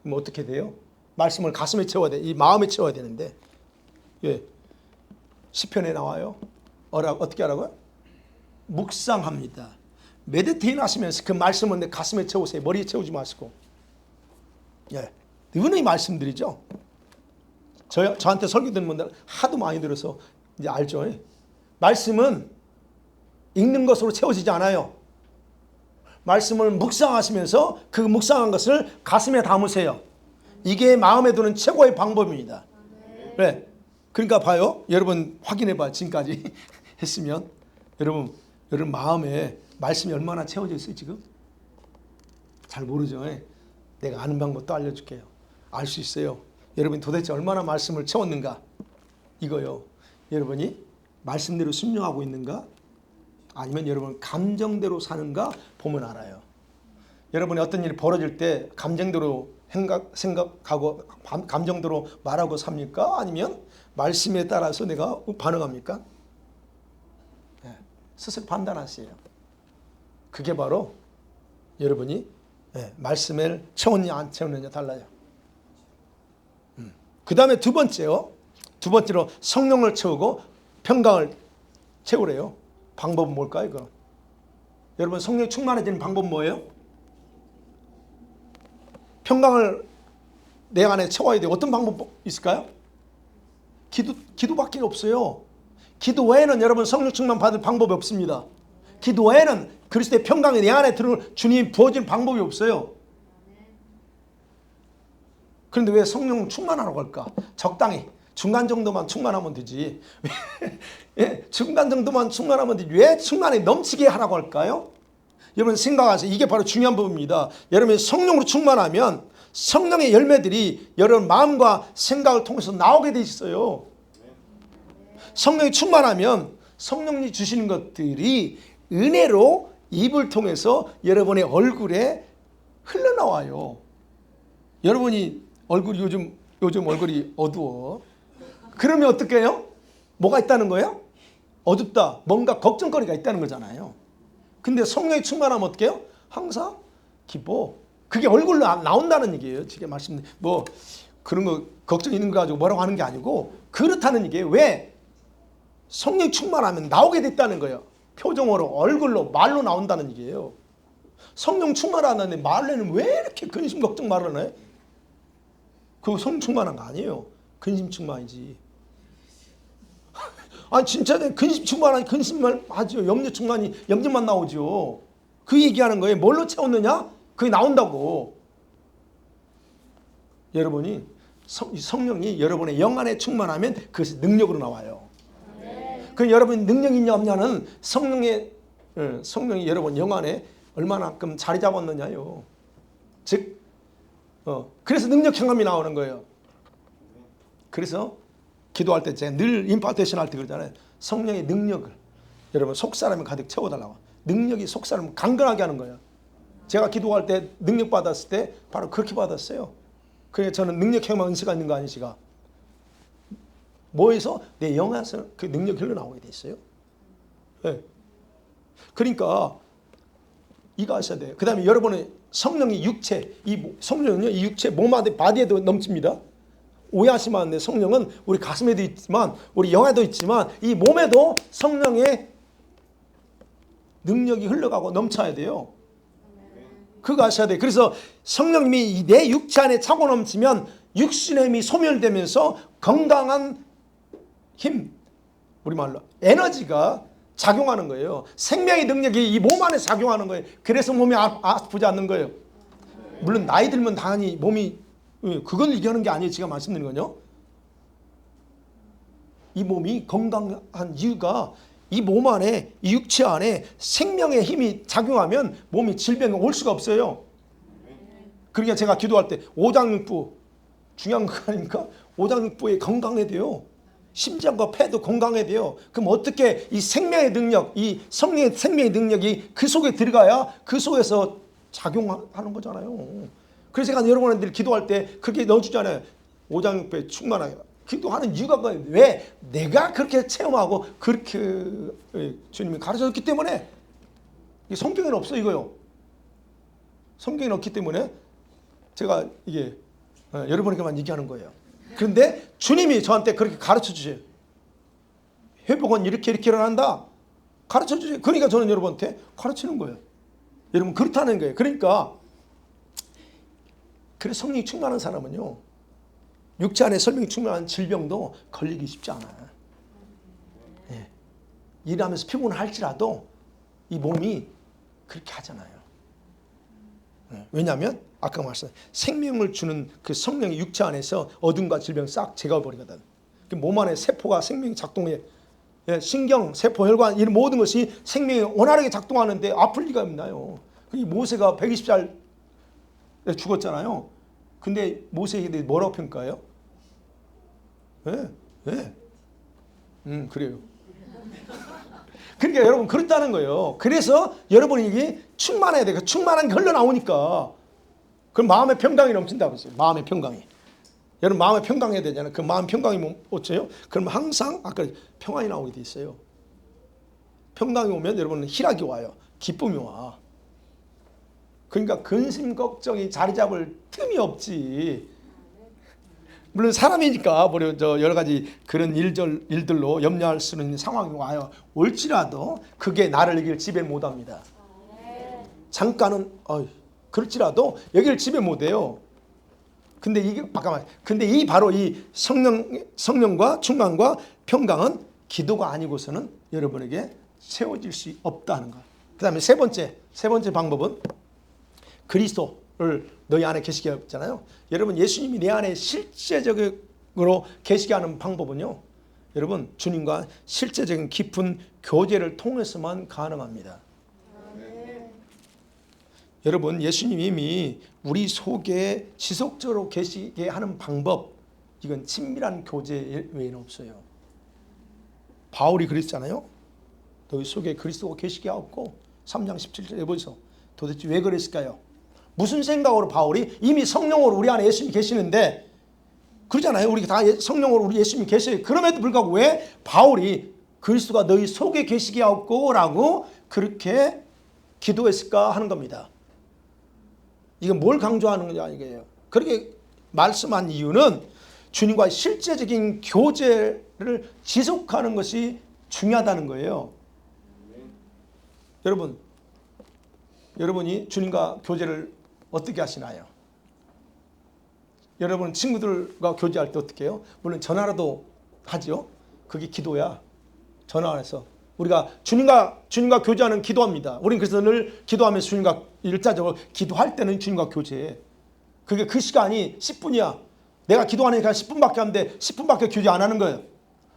그럼 어떻게 돼요? 말씀을 가슴에 채워야 돼. 이 마음에 채워야 되는데. 예. 시편에 나와요. 어떻게 하라고요? 묵상합니다. 메디테이션 하시면서 그 말씀을 내 가슴에 채우세요. 머리에 채우지 마시고. 예. 이거는 이 말씀들이죠. 저한테 설교 듣는 분들 하도 많이 들어서 이제 알죠. 말씀은 읽는 것으로 채워지지 않아요. 말씀을 묵상하시면서 그 묵상한 것을 가슴에 담으세요. 이게 마음에 드는 최고의 방법입니다. 네. 그러니까 봐요. 여러분 확인해 봐요. 지금까지 했으면 여러분 마음에 말씀이 얼마나 채워져 있어요 지금? 잘 모르죠. 내가 아는 방법도 알려줄게요. 알 수 있어요. 여러분이 도대체 얼마나 말씀을 채웠는가? 이거요. 여러분이 말씀대로 순종하고 있는가? 아니면 여러분 감정대로 사는가 보면 알아요. 여러분이 어떤 일이 벌어질 때 감정대로 생각하고 감정대로 말하고 삽니까? 아니면 말씀에 따라서 내가 반응합니까? 네, 스스로 판단하세요. 그게 바로 여러분이 말씀을 채웠냐 안 채웠느냐 달라요. 그 다음에 두 번째로 성령을 채우고 평강을 채우래요. 방법은 뭘까요? 그럼? 여러분 성령 충만해지는 방법은 뭐예요? 평강을 내 안에 채워야 돼요. 어떤 방법 있을까요? 기도밖에 없어요. 기도 외에는 여러분 성령 충만 받을 방법이 없습니다. 기도 외에는 그리스도의 평강이 내 안에 들어올 주님이 부어지는 방법이 없어요. 그런데 왜 성령 충만하라고 할까? 적당히 중간 정도만 충만하면 되지. 예, 중간 정도만 충만하면 되지. 왜 충만히 넘치게 하라고 할까요? 여러분 생각하세요. 이게 바로 중요한 부분입니다. 여러분이 성령으로 충만하면 성령의 열매들이 여러분 마음과 생각을 통해서 나오게 돼 있어요. 성령이 충만하면 성령이 주시는 것들이 은혜로 입을 통해서 여러분의 얼굴에 흘러나와요. 여러분이 얼굴이 요즘 얼굴이 어두워. 그러면 어떻게 해요? 뭐가 있다는 거예요? 어둡다. 뭔가 걱정거리가 있다는 거잖아요. 근데 성령이 충만하면 어떻게 해요? 항상 기뻐. 그게 얼굴로 나온다는 얘기예요. 지금 말씀 뭐 그런 거 걱정 있는 거 가지고 뭐라고 하는 게 아니고 그렇다는 얘기예요. 왜? 성령이 충만하면 나오게 됐다는 거예요. 표정으로, 얼굴로, 말로 나온다는 얘기예요. 성령 충만하는데 말로는 왜 이렇게 근심 걱정 말을 해? 그거 성령 충만한 거 아니에요. 근심 충만이지. 아니 진짜 근심 충만하니 근심만 하죠. 염려 충만이 염려만 나오죠. 그 얘기하는 거예요. 뭘로 채웠느냐? 그게 나온다고. 여러분이 성령이 여러분의 영 안에 충만하면 그것이 능력으로 나와요. 그 여러분 능력이 있냐 없냐는 성령이 여러분 영 안에 얼마나큼 자리 잡았느냐요. 즉 그래서 능력 경험이 나오는 거예요. 그래서 기도할 때 제가 늘 임파테이션 할 때 그러잖아요. 성령의 능력을 여러분 속사람이 가득 채워달라고. 능력이 속사람을 강건하게 하는 거예요. 제가 기도할 때 능력 받았을 때 바로 그렇게 받았어요. 그래서 저는 능력 경험 은사가 있는 거 아니시가? 뭐에서? 내 영에서 그 능력이 흘러나오게 돼 있어요. 네. 그러니까 이거 하셔야 돼요. 그 다음에 여러분의 성령의 육체, 성령은요, 이 육체 몸 안에 바디에도 넘칩니다. 오해하시면 안 돼요. 성령은 우리 가슴에도 있지만 우리 영에도 있지만 이 몸에도 성령의 능력이 흘러가고 넘쳐야 돼요. 그거 아셔야 돼요. 그래서 성령님이 내 육체 안에 차고 넘치면 육신의 힘이 소멸되면서 건강한 힘, 우리말로 에너지가 작용하는 거예요. 생명의 능력이 이 몸 안에 작용하는 거예요. 그래서 몸이 아프지 않는 거예요. 물론 나이 들면 당연히 몸이 그걸 얘기하는 게 아니에요. 제가 말씀드리는 건요. 이 몸이 건강한 이유가 이 몸 안에, 이 육체 안에 생명의 힘이 작용하면 몸이 질병이 올 수가 없어요. 그러니까 제가 기도할 때 오장육부 중요한 거 아닙니까? 오장육부에 건강해야 돼요. 심장과 폐도 건강해야 돼요. 그럼 어떻게 이 생명의 능력, 이 성령의 생명의 능력이 그 속에 들어가야 그 속에서 작용하는 거잖아요. 그래서 제가 여러분들 기도할 때 그렇게 넣어주잖아요. 오장육부에 충만하게 기도하는 이유가 왜? 내가 그렇게 체험하고 그렇게 주님이 가르쳐줬기 때문에. 성경에는 없어 이거요. 성경에는 없기 때문에 제가 이게 여러분에게만 얘기하는 거예요. 그런데 주님이 저한테 그렇게 가르쳐 주세요. 회복은 이렇게 일어난다. 가르쳐 주세요. 그러니까 저는 여러분한테 가르치는 거예요. 여러분 그렇다는 거예요. 그러니까 그래서 성령이 충만한 사람은요, 육체 안에 성령이 충만한 질병도 걸리기 쉽지 않아요. 예. 일하면서 피곤할지라도 이 몸이 그렇게 하잖아요. 예. 왜냐하면 아까 말씀드린 생명을 주는 그 성령이 육체 안에서 어둠과 질병 싹 제거해버리거든. 몸 안에 세포가 생명이 작동해. 예, 신경, 세포, 혈관 이런 모든 것이 생명이 원활하게 작동하는데 아플 리가 없나요? 모세가 120살에 죽었잖아요. 근데 모세에 대해 뭐라고 평가해요? 예, 예. 그래요. 그러니까 여러분 그렇다는 거예요. 그래서 여러분이 이게 충만해야 돼요. 충만한 게 흘러나오니까. 그럼 마음의 평강이 넘친다고 했어요. 마음의 평강이. 여러분 마음의 평강해야 되잖아요. 그 마음 평강이 어째요? 그럼 항상 아까 평안이 나오게 돼 있어요. 평강이 오면 여러분은 희락이 와요. 기쁨이 와. 그러니까 근심 걱정이 자리 잡을 틈이 없지. 물론 사람이니까 여러 가지 그런 일들로 염려할 수 있는 상황이 와요. 올지라도 그게 나를 여길 집에 못합니다. 잠깐은 그럴지라도 여길 집에 못해요. 근데 이게 근데 바로 이 성령과 충만과 평강은 기도가 아니고서는 여러분에게 세워질 수 없다는 거예요. 그다음에 세 번째 방법은 그리스도를 너희 안에 계시게 했잖아요. 여러분 예수님이 내 안에 실제적으로 계시게 하는 방법은요, 여러분 주님과 실제적인 깊은 교제를 통해서만 가능합니다. 여러분 예수님이 이미 우리 속에 지속적으로 계시게 하는 방법, 이건 친밀한 교제 외에는 없어요. 바울이 그랬잖아요. 너희 속에 그리스도가 계시게 하옵고 3장 17절에 보세요. 도대체 왜 그랬을까요? 무슨 생각으로 바울이 이미 성령으로 우리 안에 예수님이 계시는데 그러잖아요. 우리 다 성령으로 우리 예수님이 계셔요. 그럼에도 불구하고 왜 바울이 그리스도가 너희 속에 계시게 하옵고 라고 그렇게 기도했을까 하는 겁니다. 이건 뭘 강조하는 거냐 이게요. 그렇게 말씀한 이유는 주님과 실제적인 교제를 지속하는 것이 중요하다는 거예요. 여러분이 주님과 교제를 어떻게 하시나요? 여러분 친구들과 교제할 때 어떻게 해요? 물론 전화라도 하죠. 그게 기도야. 전화해서 우리가 주님과 교제하는 기도합니다. 우리는 그래서 늘 기도하면서 주님과 일자적으로 기도할 때는 주님과 교제해. 그게 그 시간이 10분이야. 내가 기도하니까 10분밖에 안 돼. 10분밖에 교제 안 하는 거예요.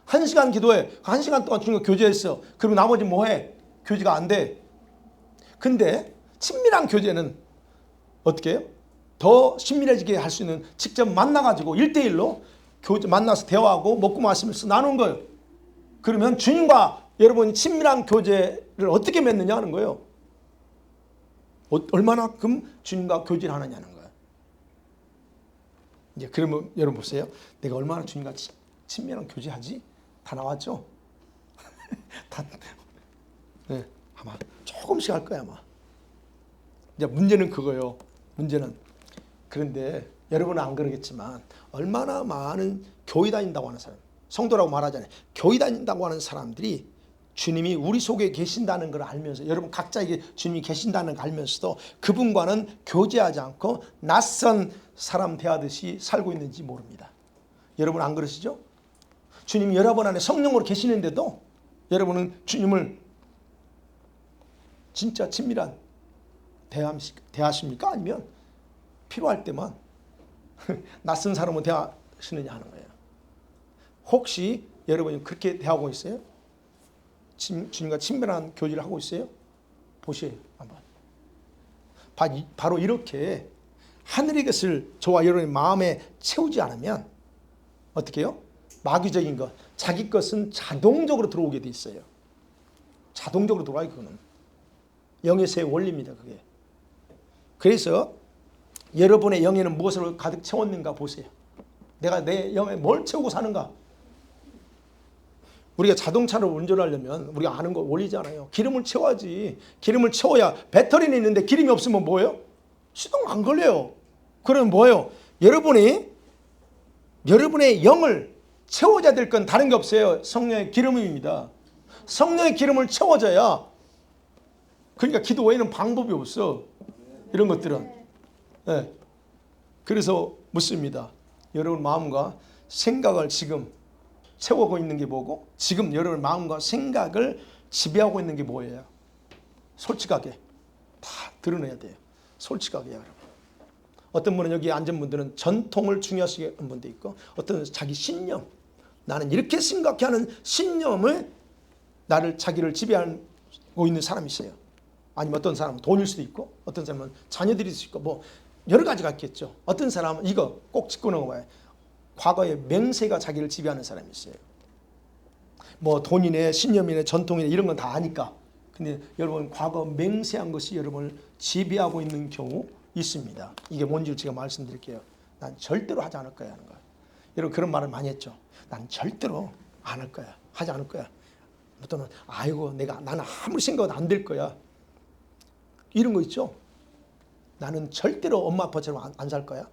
1시간 기도해. 1시간 동안 주님과 교제했어. 그리고 나머지 뭐 해? 교제가 안 돼. 근데 친밀한 교제는 어떻게 해요? 더 친밀해지게 할 수 있는 직접 만나가지고 1대1로 만나서 대화하고 먹고 마시면서 나누는 거예요. 그러면 주님과 여러분이 친밀한 교제를 어떻게 맺느냐 하는 거예요. 얼마나큼 주님과 교제를 하느냐는 거예요. 이제 그러면 여러분 보세요. 내가 얼마나 주님과 친밀한 교제하지? 다 나왔죠? 네, 아마 조금씩 할 거야 아마. 이제 문제는 그거예요. 문제는 그런데 여러분은 안 그러겠지만 얼마나 많은 교회 다닌다고 하는 사람, 성도라고 말하잖아요. 교회 다닌다고 하는 사람들이 주님이 우리 속에 계신다는 걸 알면서, 여러분 각자에게 주님이 계신다는 걸 알면서도 그분과는 교제하지 않고 낯선 사람 대하듯이 살고 있는지 모릅니다. 여러분 안 그러시죠? 주님이 여러분 안에 성령으로 계시는데도 여러분은 주님을 진짜 친밀한 대하십니까? 아니면 필요할 때만 낯선 사람은 대하시느냐 하는 거예요. 혹시 여러분이 그렇게 대하고 있어요? 주님과 친밀한 교제를 하고 있어요? 보세요 한번. 바로 이렇게 하늘의 것을 저와 여러분의 마음에 채우지 않으면 어떻게 해요? 마귀적인 것, 자기 것은 자동적으로 들어오게 돼 있어요. 자동적으로 들어와요. 그거는 영에서의 원리입니다. 그게. 그래서 여러분의 영에는 무엇으로 가득 채웠는가 보세요. 내가 내 영에 뭘 채우고 사는가? 우리가 자동차를 운전하려면 우리가 아는 거 올리잖아요. 기름을 채워야지. 기름을 채워야 배터리는 있는데 기름이 없으면 뭐예요? 시동 안 걸려요. 그러면 뭐예요? 여러분의 영을 채워줘야 될 건 다른 게 없어요. 성령의 기름입니다. 성령의 기름을 채워줘야, 그러니까 기도 외에는 방법이 없어. 이런 것들은. 네. 그래서 묻습니다. 여러분 마음과 생각을 지금 채우고 있는 게 뭐고, 지금 여러분 마음과 생각을 지배하고 있는 게 뭐예요? 솔직하게 다 드러내야 돼요. 솔직하게 여러분. 어떤 분은, 여기 앉은 분들은 전통을 중요시하는 분도 있고, 어떤 분은 자기 신념, 나는 이렇게 생각해 하는 신념을 자기를 지배하고 있는 사람이 있어요. 아니면 어떤 사람은 돈일 수도 있고, 어떤 사람은 자녀들일 수도 있고, 뭐 여러 가지가 있겠죠. 어떤 사람은 이거 꼭 짚고 넘어가요. 과거의 맹세가 자기를 지배하는 사람이 있어요. 뭐 돈이네, 신념이네, 전통이네, 이런 건 다 아니까. 근데 여러분, 과거 맹세한 것이 여러분을 지배하고 있는 경우 있습니다. 이게 뭔지 제가 말씀드릴게요. 난 절대로 하지 않을 거야 하는 거야. 여러분, 그런 말을 많이 했죠. 난 절대로 안 할 거야, 하지 않을 거야. 또는 아이고 나는 아무리 생각해도 안 될 거야, 이런 거 있죠. 나는 절대로 엄마 아빠처럼 안 살 거야.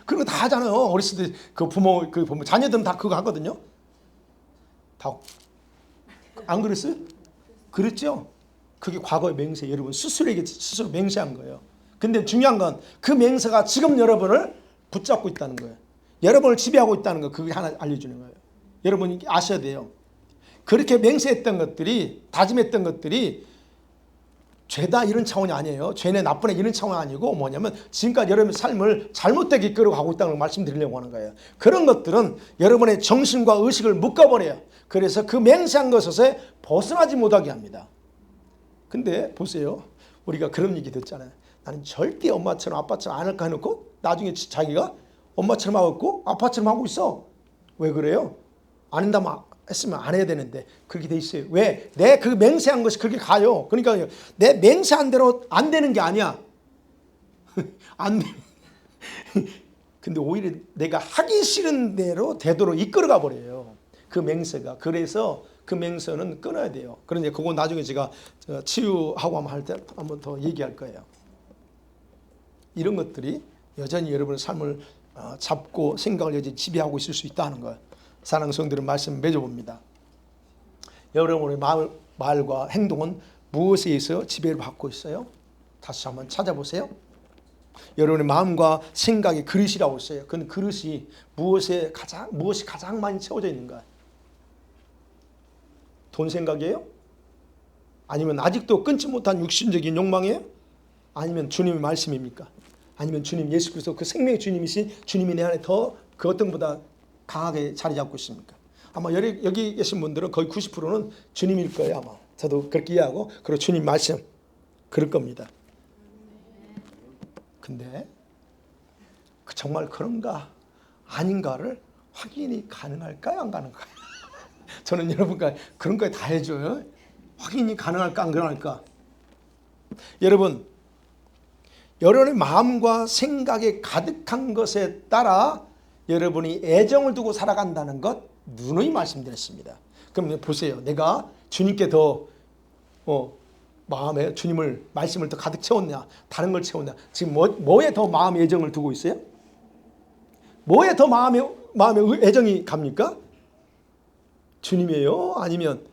그런 거 다 하잖아요. 어렸을 때 그 부모 자녀들은 다 그거 하거든요. 다 안 그랬어요? 그랬죠. 그게 과거의 맹세, 여러분 스스로에게 스스로 맹세한 거예요. 근데 중요한 건 그 맹세가 지금 여러분을 붙잡고 있다는 거예요. 여러분을 지배하고 있다는 거, 그게 하나 알려주는 거예요. 여러분이 아셔야 돼요. 그렇게 맹세했던 것들이, 다짐했던 것들이 죄다 이런 차원이 아니에요. 죄네 나쁘네 이런 차원이 아니고, 뭐냐면 지금까지 여러분의 삶을 잘못되게 이끌어가고 있다는 걸 말씀드리려고 하는 거예요. 그런 것들은 여러분의 정신과 의식을 묶어버려요. 그래서 그 맹세한 것에서 벗어나지 못하게 합니다. 근데 보세요. 우리가 그런 얘기 듣잖아요. 나는 절대 엄마처럼 아빠처럼 안 할까 해놓고 나중에 자기가 엄마처럼 하고 있고 아빠처럼 하고 있어. 왜 그래요? 안 한다면 했으면 안 해야 되는데 그렇게 돼 있어요. 왜? 내 그 맹세한 것이 그렇게 가요. 그러니까 내 맹세한 대로 안 되는 게 아니야. 안 돼. 근데 오히려 내가 하기 싫은 대로 되도록 이끌어가 버려요. 그 맹세가. 그래서 그 맹세는 끊어야 돼요. 그런데 그거 나중에 제가 치유하고 할 때 한번 더 얘기할 거예요. 이런 것들이 여전히 여러분의 삶을 잡고 생각을 여전히 지배하고 있을 수 있다는 걸 사랑하는 성도들은 말씀 맺어봅니다. 여러분의 말과 행동은 무엇에 의해서 지배를 받고 있어요? 다시 한번 찾아보세요. 여러분의 마음과 생각의 그릇이라고 있어요. 그 그릇이 무엇이 가장 많이 채워져 있는가? 돈 생각이에요? 아니면 아직도 끊지 못한 육신적인 욕망이에요? 아니면 주님의 말씀입니까? 아니면 주님 예수 그리스도 그 생명의 주님이신 주님이 내 안에 더 그 어떤 보다 강하게 자리 잡고 있습니까? 아마 여기 계신 분들은 거의 90%는 주님일 거예요. 아마 저도 그렇게 이해하고, 그리고 주님 말씀 그럴 겁니다. 근데 정말 그런가 아닌가를 확인이 가능할까요? 안 가능할까요? 저는 여러분과 그런 거 다 해줘요. 확인이 가능할까 안 가능할까? 여러분, 여러분의 마음과 생각에 가득한 것에 따라 여러분이 애정을 두고 살아간다는 것 누누이 말씀드렸습니다. 그럼 보세요. 내가 주님께 더 마음에 주님을 말씀을 더 가득 채웠냐, 다른 걸 채웠냐? 지금 뭐에 더 마음의 애정을 두고 있어요? 뭐에 더 마음의 애정이 갑니까? 주님이에요? 아니면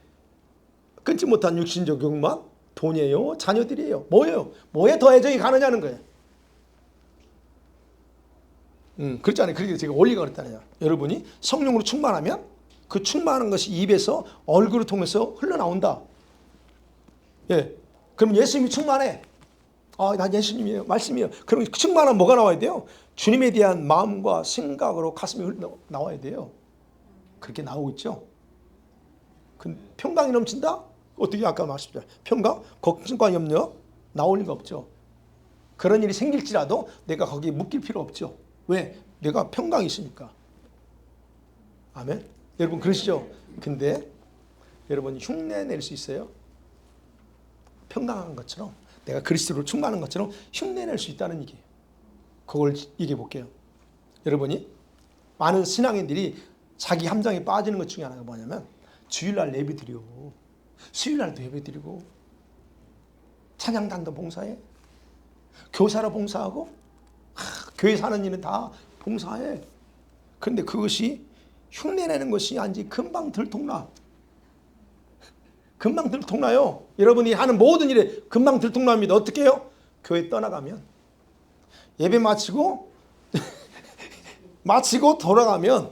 끊지 못한 육신적 욕망? 돈이에요? 자녀들이에요? 뭐예요? 뭐에 더 애정이 가느냐는 거예요. 그렇잖아요. 그렇게 제가 원리가 그랬잖아요. 여러분이 성령으로 충만하면 그 충만한 것이 입에서 얼굴을 통해서 흘러나온다. 예. 그럼 예수님이 충만해. 난 예수님이에요. 말씀이에요. 그럼 충만하면 뭐가 나와야 돼요? 주님에 대한 마음과 생각으로 가슴이 나와야 돼요. 그렇게 나오고 있죠. 평강이 넘친다? 어떻게 아까 말씀드렸죠. 평강, 걱정과 염려 나올 리가 없죠. 그런 일이 생길지라도 내가 거기에 묶일 필요 없죠. 왜? 내가 평강이 있으니까. 아멘. 여러분 그러시죠? 근데 여러분 흉내 낼 수 있어요? 평강한 것처럼, 내가 그리스도로 충만한 것처럼 흉내 낼 수 있다는 얘기예요. 그걸 얘기해 볼게요. 여러분이 많은 신앙인들이 자기 함정에 빠지는 것 중에 하나가 뭐냐면 주일날 예배 드리고 수요일날도 예배 드리고 찬양단도 봉사해, 교사로 봉사하고 교회 사는 일은 다 봉사해. 그런데 그것이 흉내내는 것이 아닌지 금방 들통나. 금방 들통나요. 여러분이 하는 모든 일에 금방 들통납니다. 어떻게 해요? 교회 떠나가면 예배 마치고 돌아가면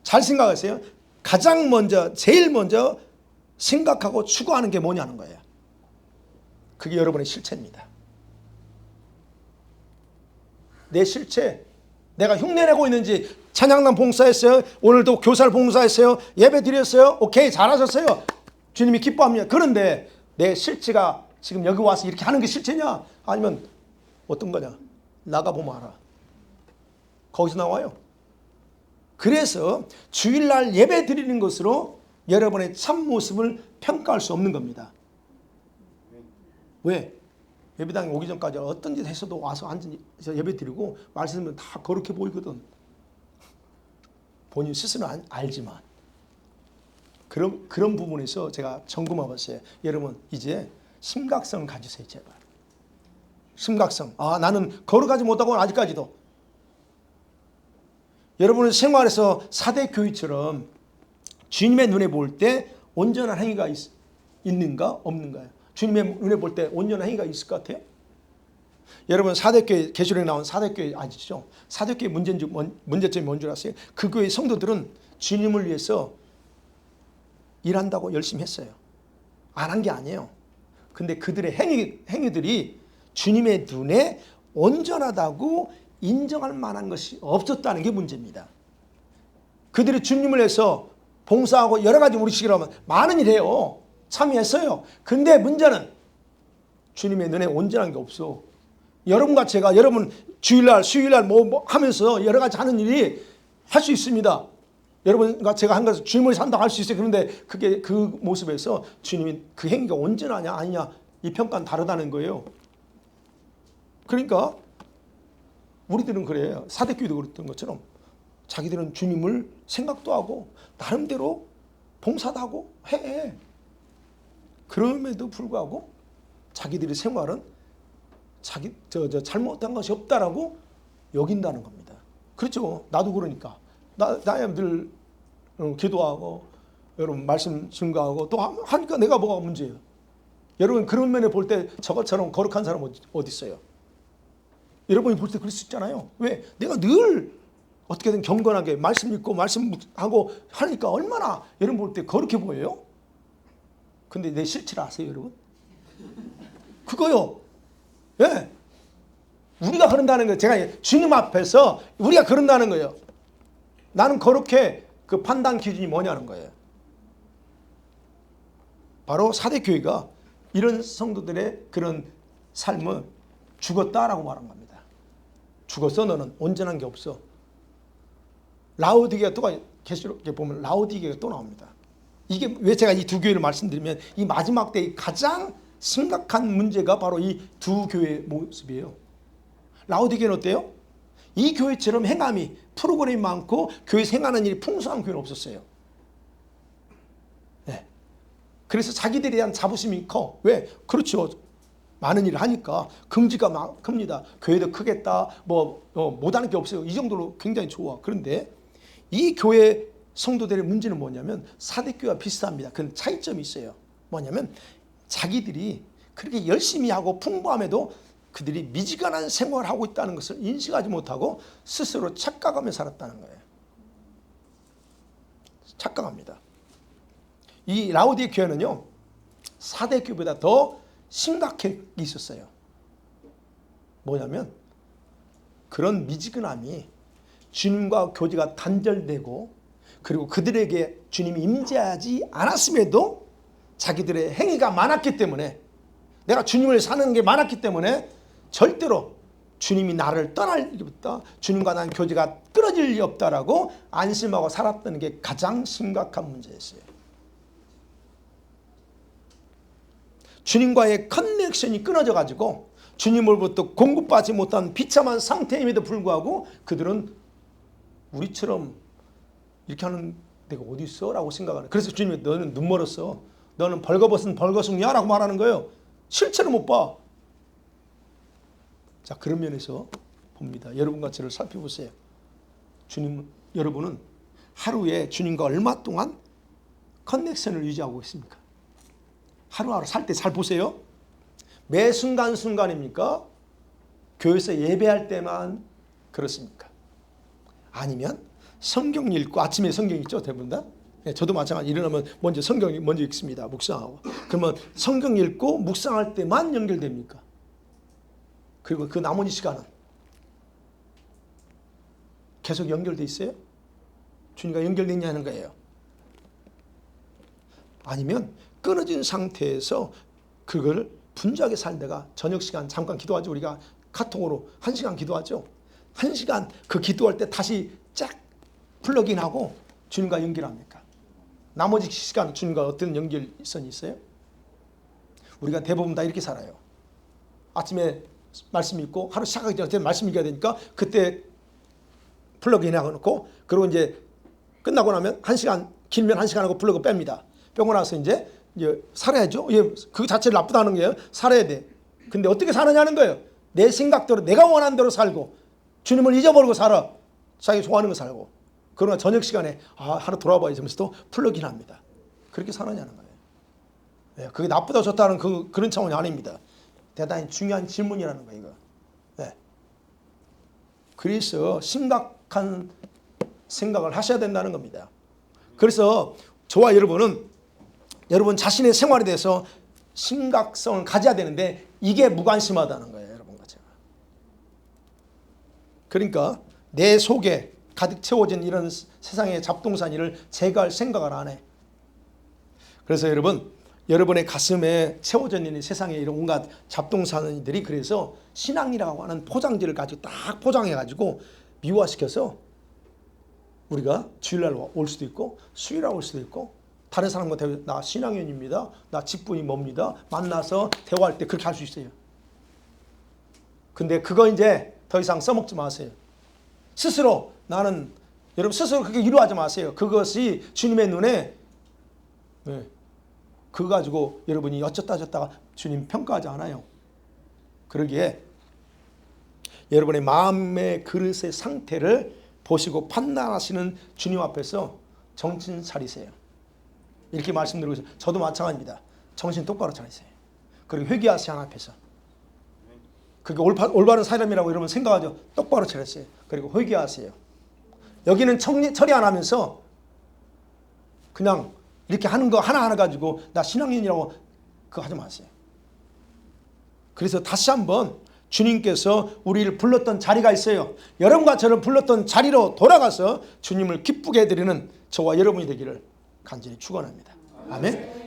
잘 생각하세요. 가장 먼저 제일 먼저 생각하고 추구하는 게 뭐냐는 거예요. 그게 여러분의 실체입니다. 내 실체, 내가 흉내내고 있는지, 찬양단 봉사했어요, 오늘도 교사를 봉사했어요, 예배 드렸어요, 오케이 잘하셨어요, 주님이 기뻐합니다. 그런데 내 실체가 지금 여기 와서 이렇게 하는 게 실체냐, 아니면 어떤 거냐, 나가보면 알아. 거기서 나와요. 그래서 주일날 예배 드리는 것으로 여러분의 참모습을 평가할 수 없는 겁니다. 왜? 예배당에 오기 전까지 어떤 짓 했어도 와서 앉아서 예배 드리고 말씀은 다 거룩해 보이거든. 본인 스스로는 알지만. 그런 부분에서 제가 점검해 봤어요. 여러분 이제 심각성을 가지세요. 제발. 심각성. 나는 거룩하지 못하고 아직까지도. 여러분의 생활에서 사대 교회처럼 주님의 눈에 볼 때 온전한 행위가 있는가 없는가요? 주님의 눈에 볼 때 온전한 행위가 있을 것 같아요? 여러분 사대교회 계시록에 나온 사대교회 아시죠? 사대교회 문제점이 뭔 줄 아세요? 그 교회 성도들은 주님을 위해서 일한다고 열심히 했어요. 안 한 게 아니에요. 근데 그들의 행위들이 주님의 눈에 온전하다고 인정할 만한 것이 없었다는 게 문제입니다. 그들이 주님을 위해서 봉사하고 여러 가지 우리식으로 하면 많은 일 해요. 참여했어요. 근데 문제는 주님의 눈에 온전한 게 없어. 여러분과 제가 여러분 주일날 수요일날 뭐 하면서 여러 가지 하는 일이 할 수 있습니다. 여러분과 제가 한 것을 주님을 산다고 할 수 있어요. 그런데 그게 그 모습에서 주님이 그 행위가 온전하냐 아니냐 이 평가는 다르다는 거예요. 그러니까 우리들은 그래요. 사대교회도 그랬던 것처럼 자기들은 주님을 생각도 하고 나름대로 봉사도 하고 해. 그럼에도 불구하고 자기들의 생활은 잘못한 것이 없다라고 여긴다는 겁니다. 그렇죠. 나도 그러니까. 나야 늘 기도하고 여러분 말씀 증거하고 또 하니까 내가 뭐가 문제예요. 여러분 그런 면에 볼 때 저것처럼 거룩한 사람 어디 있어요? 여러분이 볼 때 그럴 수 있잖아요. 왜? 내가 늘 어떻게든 경건하게 말씀 읽고 말씀하고 하니까 얼마나 여러분 볼 때 거룩해 보여요? 근데 내 실체를 아세요, 여러분? 그거요. 예. 우리가 그런다는 거예요. 제가 주님 앞에서 우리가 그런다는 거예요. 나는 거룩해. 그 판단 기준이 뭐냐는 거예요. 바로 사대교회가 이런 성도들의 그런 삶은 죽었다라고 말한 겁니다. 죽었어 너는. 온전한 게 없어. 라오디게가 또 계시록에 보면 라오디게가 또 나옵니다. 이게 왜 제가 이 두 교회를 말씀드리면 이 마지막 때의 가장 심각한 문제가 바로 이 두 교회의 모습이에요. 라오디게는 어때요? 이 교회처럼 행함이 프로그램이 많고 교회에서 행하는 일이 풍성한 교회는 없었어요. 네. 그래서 자기들에 대한 자부심이 커. 왜? 그렇죠. 많은 일을 하니까 긍지가 큽니다. 교회도 크겠다. 못하는 게 없어요. 이 정도로 굉장히 좋아. 그런데 이 교회 성도들의 문제는 뭐냐면 사대교회와 비슷합니다. 그 차이점이 있어요. 뭐냐면 자기들이 그렇게 열심히 하고 풍부함에도 그들이 미지근한 생활을 하고 있다는 것을 인식하지 못하고 스스로 착각하며 살았다는 거예요. 착각합니다. 이 라오디게 교회는요. 사대교회보다 더 심각하게 있었어요. 뭐냐면 그런 미지근함이 주님과 교제가 단절되고 그리고 그들에게 주님이 임재하지 않았음에도 자기들의 행위가 많았기 때문에 내가 주님을 사는 게 많았기 때문에 절대로 주님이 나를 떠날 일이 없다. 주님과 난 교제가 끊어질 일이 없다라고 안심하고 살았다는 게 가장 심각한 문제였어요. 주님과의 커넥션이 끊어져가지고 주님으로부터 공급받지 못한 비참한 상태임에도 불구하고 그들은 우리처럼 이렇게 하는 데가 어디 있어? 라고 생각하는. 그래서 주님이 너는 눈 멀었어. 너는 벌거벗은 벌거숭이야 라고 말하는 거예요. 실체를 못 봐. 자, 그런 면에서 봅니다. 여러분과 저를 살펴보세요. 여러분은 하루에 주님과 얼마 동안 커넥션을 유지하고 있습니까? 하루하루 살 때 잘 보세요. 매 순간순간입니까? 교회에서 예배할 때만 그렇습니까? 아니면 성경 읽고, 아침에 성경 읽죠, 대부분 다? 네, 저도 마찬가지. 일어나면 먼저 성경 먼저 읽습니다. 묵상하고. 그러면 성경 읽고 묵상할 때만 연결됩니까? 그리고 그 나머지 시간은 계속 연결돼 있어요? 주님과 연결되어 있냐는 거예요. 아니면 끊어진 상태에서 그걸 분주하게 살다가 저녁 시간 잠깐 기도하죠. 우리가 카톡으로 1시간 기도하죠. 1시간 그 기도할 때 다시 쫙 플러그인하고 주님과 연결합니까? 나머지 시간 주님과 어떤 연결선이 있어요? 우리가 대부분 다 이렇게 살아요. 아침에 말씀 읽고 하루 시작하기 전에 말씀 읽어야 되니까 그때 플러그인 하고, 그리고 이제 끝나고 나면 1시간, 길면 1시간 하고 플러그 뺍니다. 빼고 나서 이제 살아야죠. 그 자체를 나쁘다는 거예요. 살아야 돼. 근데 어떻게 사느냐는 거예요. 내 생각대로, 내가 원하는 대로 살고, 주님을 잊어버리고 살아. 자기 좋아하는 거 살고. 그러나 저녁 시간에 하루 돌아봐야지 하면서 또 플러그인 합니다. 그렇게 사느냐는 거예요. 그게 나쁘다 좋다는 그런 차원이 아닙니다. 대단히 중요한 질문이라는 거예요, 이거. 네. 그래서 심각한 생각을 하셔야 된다는 겁니다. 그래서 저와 여러분은 여러분 자신의 생활에 대해서 심각성을 가져야 되는데 이게 무관심하다는 거예요, 여러분과 제가. 그러니까 내 속에 가득 채워진 이런 세상의 잡동사니를 제거할 생각을 안 해. 그래서 여러분의 가슴에 채워져 있는 세상에 이런 온갖 잡동사니들이 그래서 신앙이라고 하는 포장지를 가지고 딱 포장해가지고 미화시켜서 우리가 주일날 올 수도 있고 수요일날 올 수도 있고 다른 사람과 대화, 나 신앙인입니다. 나 직분이 뭡니다. 만나서 대화할 때 그렇게 할 수 있어요. 근데 그거 이제 더 이상 써먹지 마세요. 스스로 여러분 스스로 그렇게 위로하지 마세요. 그것이 주님의 눈에 그거 가지고 여러분이 어쩌다 저쩌다가 주님 평가하지 않아요. 그러기에 여러분의 마음의 그릇의 상태를 보시고 판단하시는 주님 앞에서 정신 차리세요. 이렇게 말씀드리고 있어요. 저도 마찬가지입니다. 정신 똑바로 차리세요. 그리고 회개하세요, 하나님 앞에서. 그게 올바른 사람이라고 여러분 생각하죠. 똑바로 차렸어요. 그리고 회개하세요. 여기는 처리 안 하면서 그냥 이렇게 하는 거 하나하나 가지고 나 신앙인이라고 그거 하지 마세요. 그래서 다시 한번 주님께서 우리를 불렀던 자리가 있어요. 여러분과 저를 불렀던 자리로 돌아가서 주님을 기쁘게 해드리는 저와 여러분이 되기를 간절히 축원합니다. 아멘.